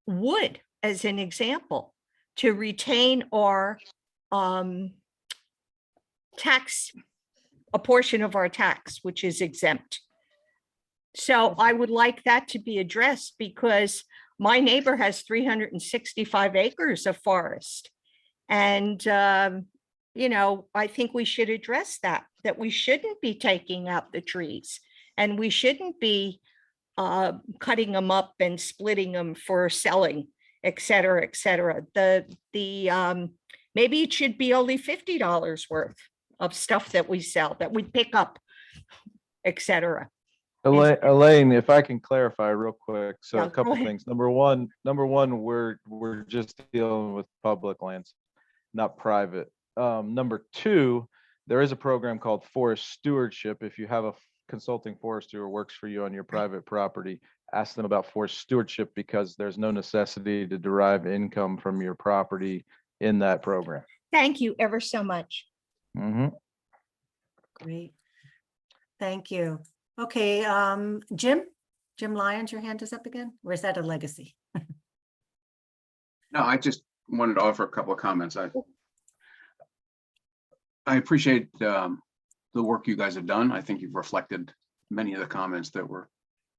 wood as an example, to retain our tax, a portion of our tax, which is exempt. So I would like that to be addressed, because my neighbor has 365 acres of forest. And, you know, I think we should address that we shouldn't be taking out the trees, and we shouldn't be cutting them up and splitting them for selling, et cetera, et cetera. Maybe it should be only $50 worth of stuff that we sell, that we pick up, et cetera. Elaine, if I can clarify real quick. So Yeah, a go couple ahead. things. Number one, we're just dealing with public lands, not private. Number two, there is a program called forest stewardship. If you have a consulting forester who works for you on your private property, ask them about forest stewardship, because there's no necessity to derive income from your property in that program. Thank you ever so much. Great. Thank you. Okay, Jim Lyons, your hand is up again, or is that a legacy? No, I just wanted to offer a couple of comments. I appreciate the work you guys have done. I think you've reflected many of the comments that were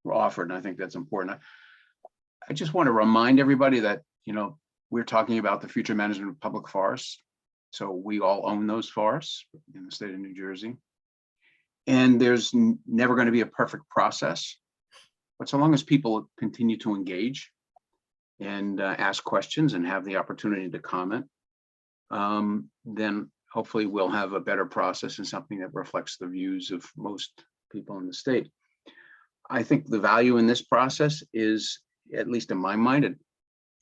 offered, and I think that's important. I just want to remind everybody that, you know, we're talking about the future management of public forests. So we all own those forests in the state of New Jersey. And there's never going to be a perfect process. But so long as people continue to engage and ask questions and have the opportunity to comment, then hopefully we'll have a better process and something that reflects the views of most people in the state. I think the value in this process is, at least in my mind, it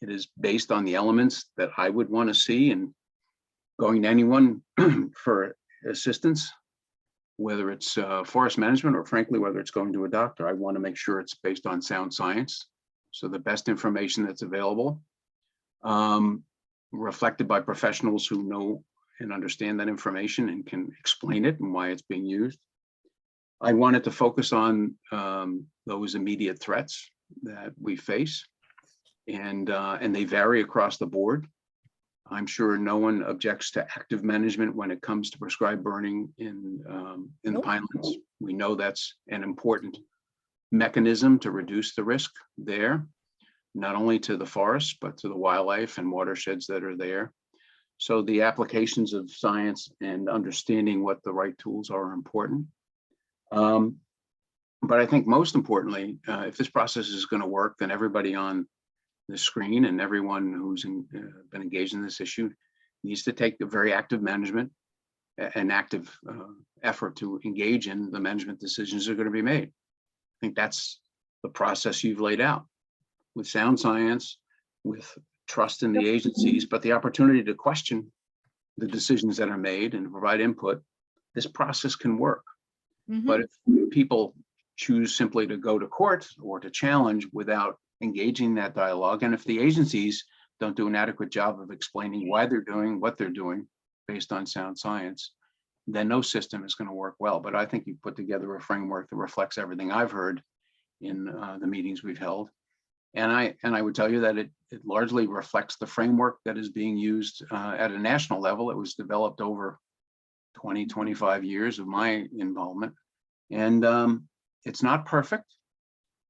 is based on the elements that I would want to see, and going to anyone for assistance, whether it's forest management or frankly, whether it's going to a doctor, I want to make sure it's based on sound science. So the best information that's available, reflected by professionals who know and understand that information and can explain it and why it's being used. I wanted to focus on those immediate threats that we face, and they vary across the board. I'm sure no one objects to active management when it comes to prescribed burning in the pinelands. We know that's an important mechanism to reduce the risk there, not only to the forest, but to the wildlife and watersheds that are there. So the applications of science and understanding what the right tools are important. But I think most importantly, if this process is going to work, then everybody on the screen and everyone who's been engaged in this issue needs to take a very active management, an active effort to engage in the management decisions that are going to be made. I think that's the process you've laid out, with sound science, with trust in the agencies, but the opportunity to question the decisions that are made and provide input. This process can work. But if people choose simply to go to court or to challenge without engaging that dialogue, and if the agencies don't do an adequate job of explaining why they're doing what they're doing based on sound science, then no system is going to work well. But I think you put together a framework that reflects everything I've heard in the meetings we've held. And I would tell you that it largely reflects the framework that is being used at a national level. It was developed over 20, 25 years of my involvement. And it's not perfect,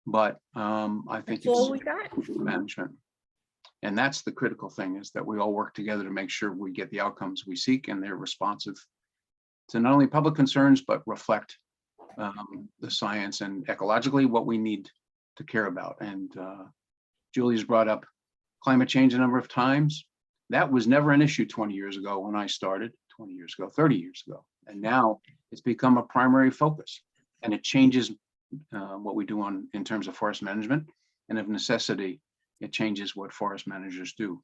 but I think That's all it's we got. management. And that's the critical thing, is that we all work together to make sure we get the outcomes we seek, and they're responsive to not only public concerns, but reflect the science and ecologically what we need to care about. And Julie's brought up climate change a number of times. That was never an issue 20 years ago when I started, 20 years ago, 30 years ago. And now it's become a primary focus, and it changes what we do in terms of forest management. And of necessity, it changes what forest managers do.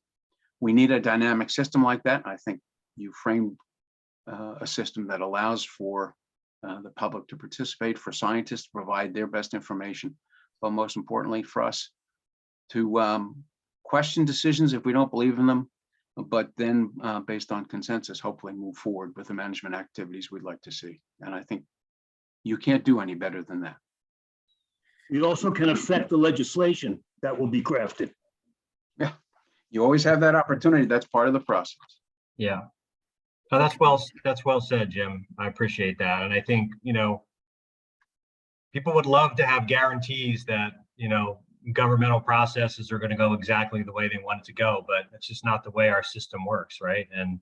We need a dynamic system like that. I think you framed a system that allows for the public to participate, for scientists to provide their best information, but most importantly for us to question decisions if we don't believe in them, But then, based on consensus, hopefully move forward with the management activities we'd like to see. And I think you can't do any better than that. It also can affect the legislation that will be crafted. Yeah, you always have that opportunity. That's part of the process. Yeah. Oh, that's well said, Jim. I appreciate that. And I think, people would love to have guarantees that, governmental processes are going to go exactly the way they want it to go, but it's just not the way our system works, right? And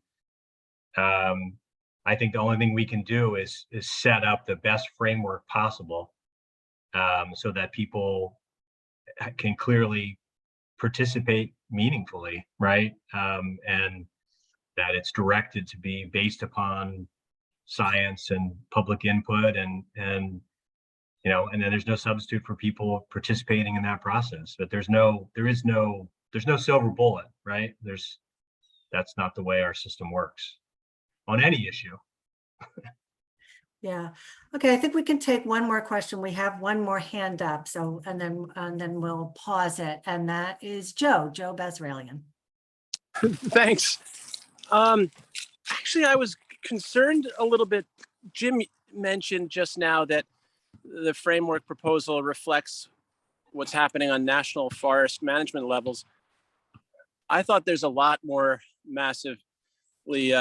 I think the only thing we can do is set up the best framework possible, so that people can clearly participate meaningfully, right? And that it's directed to be based upon science and public input, and then there's no substitute for people participating in that process. But there's no silver bullet, right? That's not the way our system works on any issue. Yeah. Okay, I think we can take one more question. We have one more hand up. So, and then we'll pause it. And that is Joe Basralian. Thanks. Actually, I was concerned a little bit. Jim mentioned just now that the framework proposal reflects what's happening on national forest management levels. I thought there's a lot more massively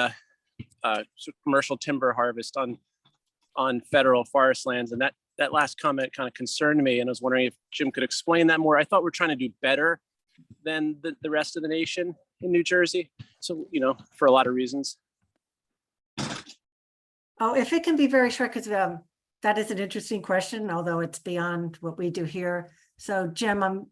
commercial timber harvest on federal forest lands, and that last comment kind of concerned me, and I was wondering if Jim could explain that more. I thought we're trying to do better than the rest of the nation in New Jersey, so for a lot of reasons. Oh, if it can be very short, because that is an interesting question, although it's beyond what we do here. So Jim,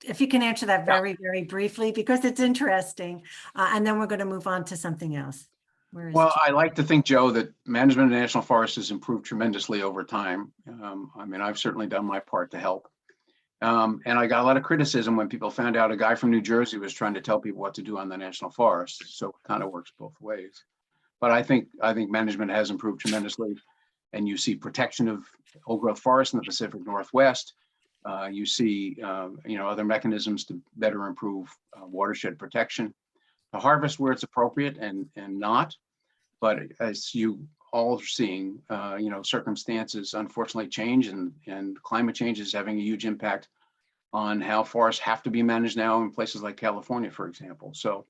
if you can answer that very, very briefly, because it's interesting, and then we're going to move on to something else. Well, I like to think, Joe, that management of national forests has improved tremendously over time. I mean, I've certainly done my part to help. And I got a lot of criticism when people found out a guy from New Jersey was trying to tell people what to do on the national forest. So it kind of works both ways. But I think management has improved tremendously. And you see protection of old growth forests in the Pacific Northwest. You see, other mechanisms to better improve watershed protection. To harvest where it's appropriate and not, but as you all are seeing, circumstances unfortunately change, and climate change is having a huge impact on how forests have to be managed now in places like California, for example. So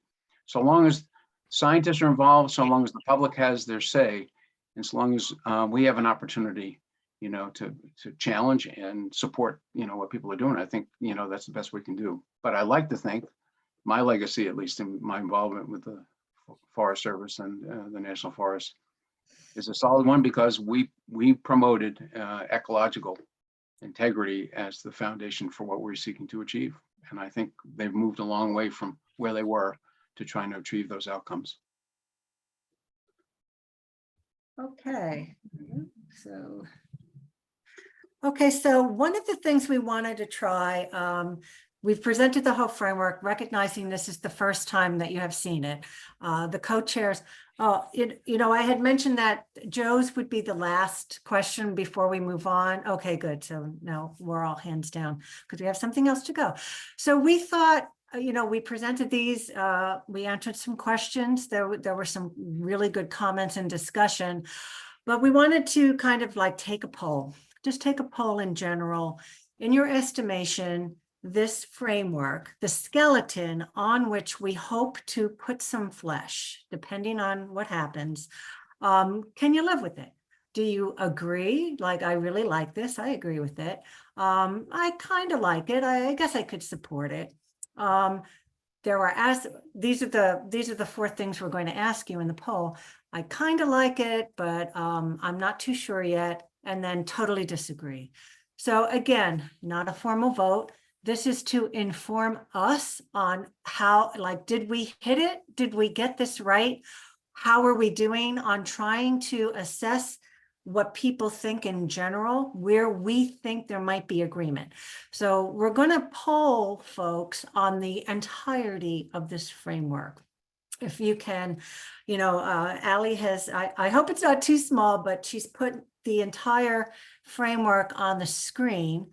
long as scientists are involved, so long as the public has their say, and so long as we have an opportunity, to challenge and support, what people are doing, I think, that's the best we can do. But I like to think my legacy, at least in my involvement with the Forest Service and the National Forest, is a solid one, because we promoted ecological integrity as the foundation for what we're seeking to achieve. And I think they've moved a long way from where they were to trying to achieve those outcomes. Okay. So one of the things we wanted to try, we've presented the whole framework, recognizing this is the first time that you have seen it. The co-chairs, I had mentioned that Joe's would be the last question before we move on. Okay, good. So now we're all hands down because we have something else to go. So we thought, we presented these, we answered some questions. There were some really good comments and discussion, but we wanted to kind of like take a poll, just take a poll in general. In your estimation, this framework, the skeleton on which we hope to put some flesh, depending on what happens, can you live with it? Do you agree? Like, I really like this. I agree with it. I kind of like it. I guess I could support it. These are the 4 things we're going to ask you in the poll. I kind of like it, but I'm not too sure yet. And then totally disagree. So again, not a formal vote. This is to inform us on how, did we hit it? Did we get this right? How are we doing on trying to assess what people think in general, where we think there might be agreement? So we're going to poll folks on the entirety of this framework. If you can, Allie has, I hope it's not too small, but she's put the entire framework on the screen.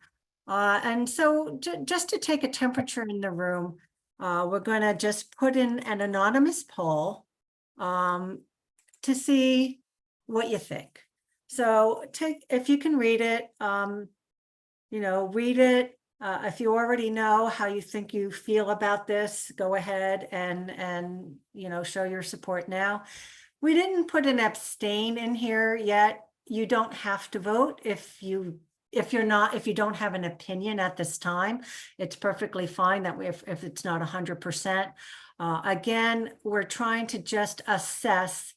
And so just to take a temperature in the room, We're gonna just put in an anonymous poll to see what you think. So if you can read it, read it. If you already know how you think you feel about this, go ahead and show your support now. We didn't put an abstain in here yet. You don't have to vote if you don't have an opinion at this time. It's perfectly fine that if it's not 100%. Again, we're trying to just assess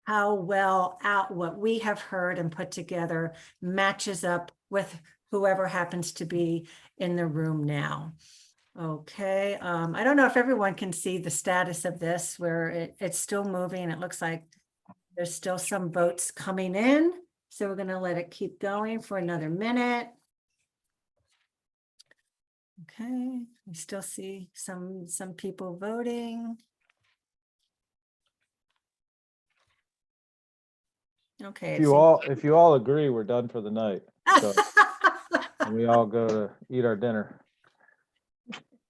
how well what we have heard and put together matches up with whoever happens to be in the room now. Okay, I don't know if everyone can see the status of this where it's still moving. It looks like there's still some votes coming in. So we're gonna let it keep going for another minute. Okay, we still see some people voting. Okay. If you all agree, we're done for the night. So and we all go to eat our dinner.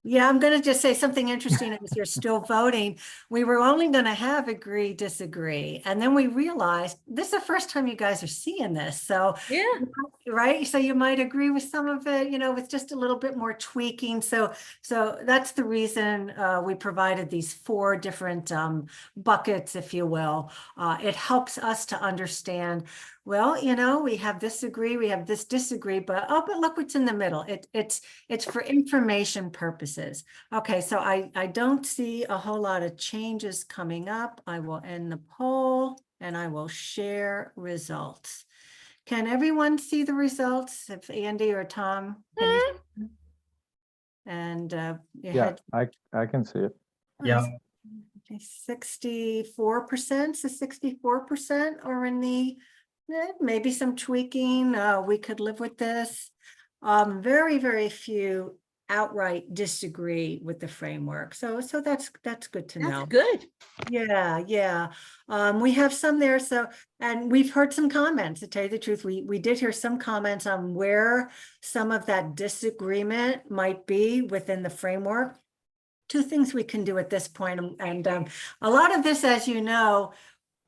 Yeah, I'm going to just say something interesting as you're still voting. We were only going to have agree, disagree. And then we realized this is the first time you guys are seeing this. So, Yeah. Right. So you might agree with some of it, with just a little bit more tweaking. So that's the reason we provided these 4 different buckets, if you will. It helps us to understand, well, we have this agree, we have this disagree, but look what's in the middle. It's for information purposes. Okay, so I don't see a whole lot of changes coming up. I will end the poll and I will share results. Can everyone see the results? If Andy or Tom, can you see them? And Yeah, I can see it. Yeah. 64%, so 64% are in the maybe some tweaking. We could live with this. Very, very few outright disagree with the framework. So that's good to know. That's good. Yeah. We have some there. So, and we've heard some comments, to tell you the truth. We did hear some comments on where some of that disagreement might be within the framework. 2 things we can do at this point. And a lot of this, as you know,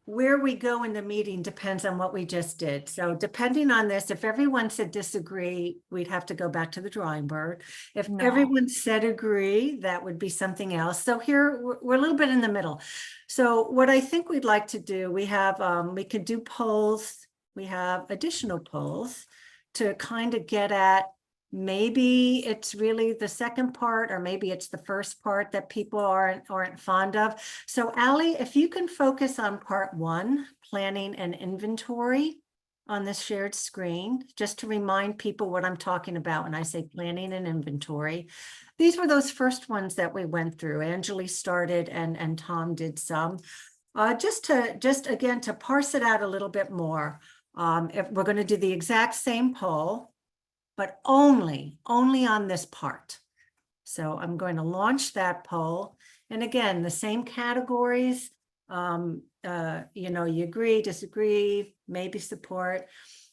where we go in the meeting depends on what we just did. So depending on this, if everyone said disagree, we'd have to go back to the drawing board. If everyone said agree, that would be something else. So here we're a little bit in the middle. So what I think we'd like to do, we have, we could do polls. We have additional polls to kind of get at, maybe it's really the second part, or maybe it's the first part that people aren't fond of. So Allie, if you can focus on part 1, planning and inventory on this shared screen, just to remind people what I'm talking about when I say planning and inventory. These were those first ones that we went through. Angeli started and Tom did some. Just again, to parse it out a little bit more, if we're going to do the exact same poll, but only on this part. So I'm going to launch that poll. And again, the same categories, you agree, disagree, maybe support.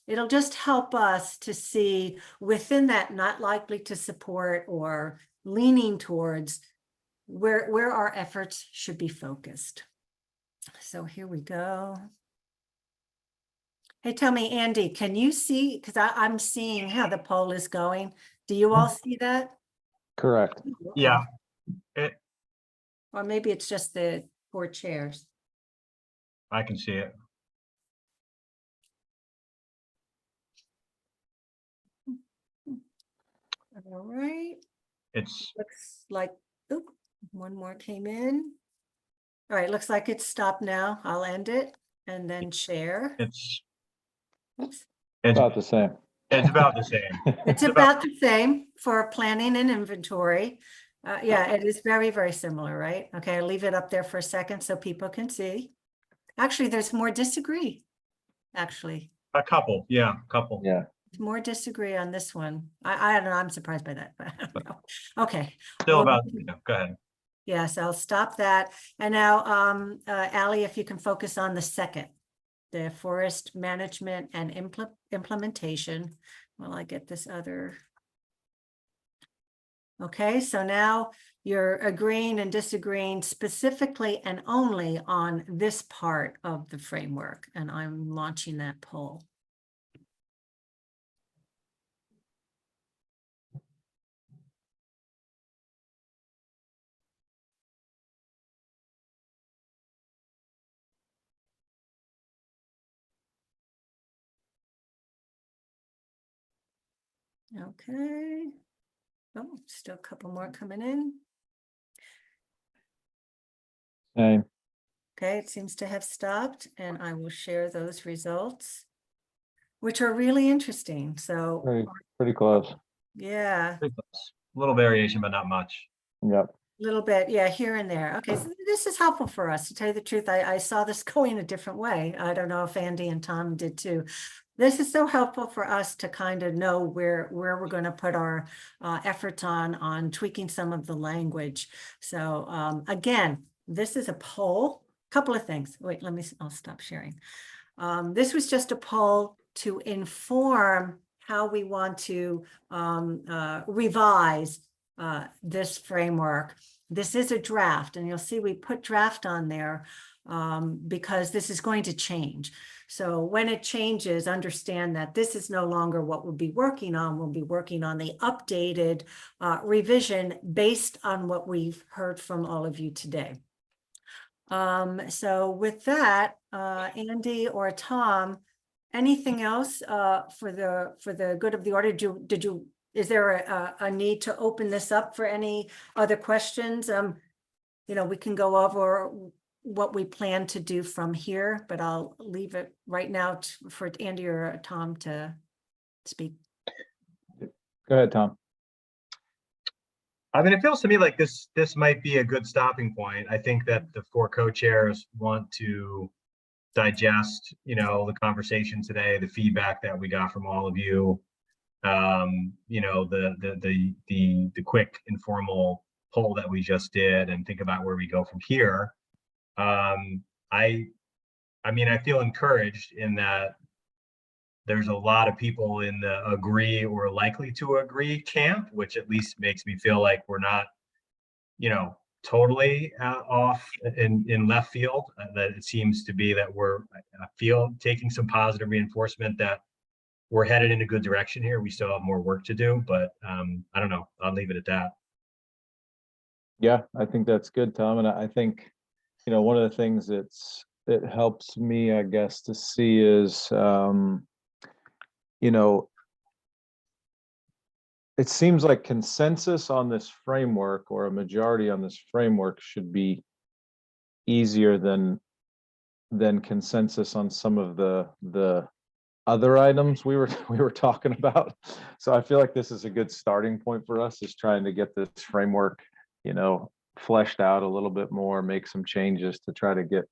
It'll just help us to see within that not likely to support or leaning towards where our efforts should be focused. So here we go. Hey, tell me, Andy, can you see, because I'm seeing how the poll is going. Do you all see that? Correct. Yeah. Or maybe it's just the 4 chairs. I can see it. All right. It's looks like, oop, one more came in. All right, looks like it's stopped now. I'll end it and then share. It's about the same. It's about the same. It's about the same for planning and inventory. Yeah, it is very, very similar, right? Okay, I'll leave it up there for a second so people can see. Actually, there's more disagree, actually. A couple, yeah, a couple. Yeah. More disagree on this one. I don't know, I'm surprised by that, but I don't know. Okay. Still Well, about, go ahead. Yes, I'll stop that. And now, Allie, if you can focus on the second, the forest management and implementation. While I get this other Okay, so now you're agreeing and disagreeing specifically and only on this part of the framework, and I'm launching that poll. Okay. Oh, still a couple more coming in. Same. Okay, it seems to have stopped, and I will share those results, which are really interesting. So, Pretty close. yeah, Pretty close. A little variation, but not much. Yep. a little bit, yeah, here and there. Okay, so this is helpful for us. To tell you the truth, I saw this going a different way. I don't know if Andy and Tom did too. This is so helpful for us to kind of know where we're going to put our efforts on tweaking some of the language. So again, this is a poll. Couple of things. Wait, I'll stop sharing. This was just a poll to inform how we want to revise this framework. This is a draft, and you'll see we put draft on there because this is going to change. So when it changes, understand that this is no longer what we'll be working on. We'll be working on the updated revision based on what we've heard from all of you today. So with that, Andy or Tom, anything else for the good of the order? Is there a need to open this up for any other questions? We can go over what we plan to do from here, but I'll leave it right now for Andy or Tom to speak. Go ahead, Tom. I mean, it feels to me like this might be a good stopping point. I think that the 4 co-chairs want to digest, the conversation today, the feedback that we got from all of you, the quick informal poll that we just did, and think about where we go from here. I mean, I feel encouraged in that there's a lot of people in the agree or likely to agree camp, which at least makes me feel like we're not, totally off in left field. That it seems to be that I feel taking some positive reinforcement that we're headed in a good direction here. We still have more work to do, but I don't know. I'll leave it at that. Yeah, I think that's good, Tom. And I think, one of the things it helps me, I guess, to see is, it seems like consensus on this framework, or a majority on this framework, should be easier than consensus on some of the other items we were talking about. So I feel like this is a good starting point for us, is trying to get this framework, fleshed out a little bit more, make some changes to try to get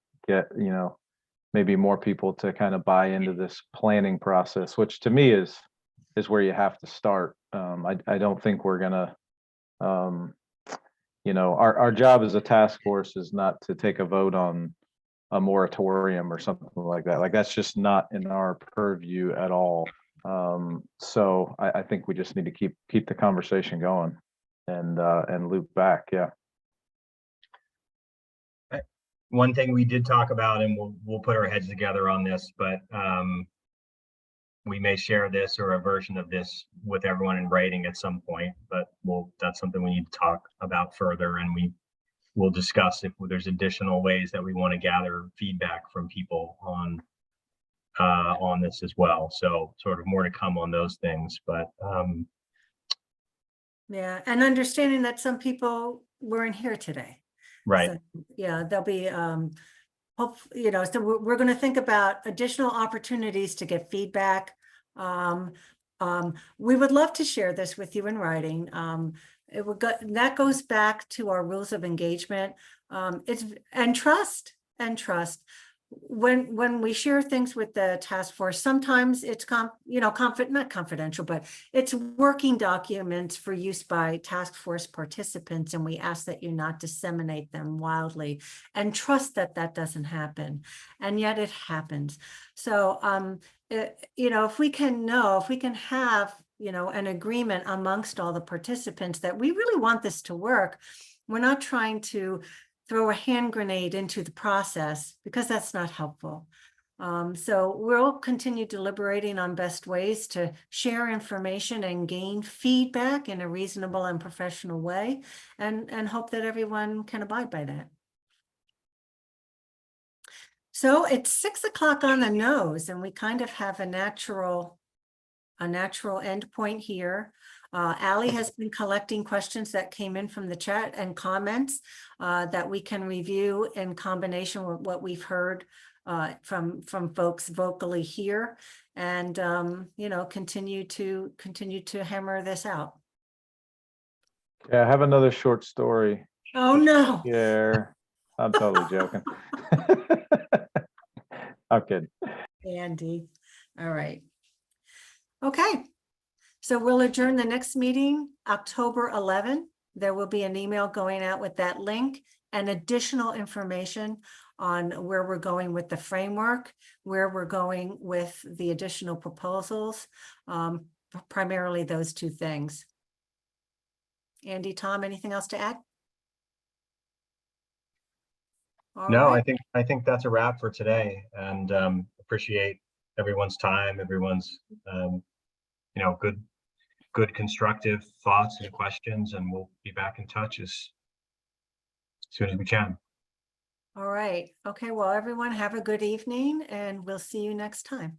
maybe more people to kind of buy into this planning process, which to me is where you have to start. I don't think we're gonna, our job as a task force is not to take a vote on a moratorium or something like that. Like, that's just not in our purview at all. So I think we just need to keep the conversation going and loop back. Yeah. One thing we did talk about, and we'll put our heads together on this, but we may share this or a version of this with everyone in writing at some point, but that's something we need to talk about further, and we'll discuss if there's additional ways that we want to gather feedback from people on this as well. So sort of more to come on those things, but yeah, and understanding that some people weren't here today. Right. So, yeah, there'll be so we're going to think about additional opportunities to get feedback. We would love to share this with you in writing. That goes back to our rules of engagement. And trust. When we share things with the task force, sometimes it's not confidential, but it's working documents for use by task force participants, and we ask that you not disseminate them wildly, and trust that doesn't happen, and yet it happens. So if we can have an agreement amongst all the participants that we really want this to work. We're not trying to throw a hand grenade into the process because that's not helpful. So we'll continue deliberating on best ways to share information and gain feedback in a reasonable and professional way, and hope that everyone can abide by that. So it's 6 o'clock on the nose, and we kind of have a natural end point here. Ally has been collecting questions that came in from the chat and comments that we can review in combination with what we've heard from folks vocally here, and continue to hammer this out. Yeah, I have another short story. Oh no. Yeah, I'm totally joking. I'm kidding. Andy. All right. Okay. So we'll adjourn the next meeting, October 11. There will be an email going out with that link and additional information on where we're going with the framework, where we're going with the additional proposals, primarily those two things. Andy, Tom, anything else to add? All No, right. I think that's a wrap for today, and appreciate everyone's time, everyone's good constructive thoughts and questions, and we'll be back in touch as soon as we can. All right. Okay. Well, everyone have a good evening, and we'll see you next time.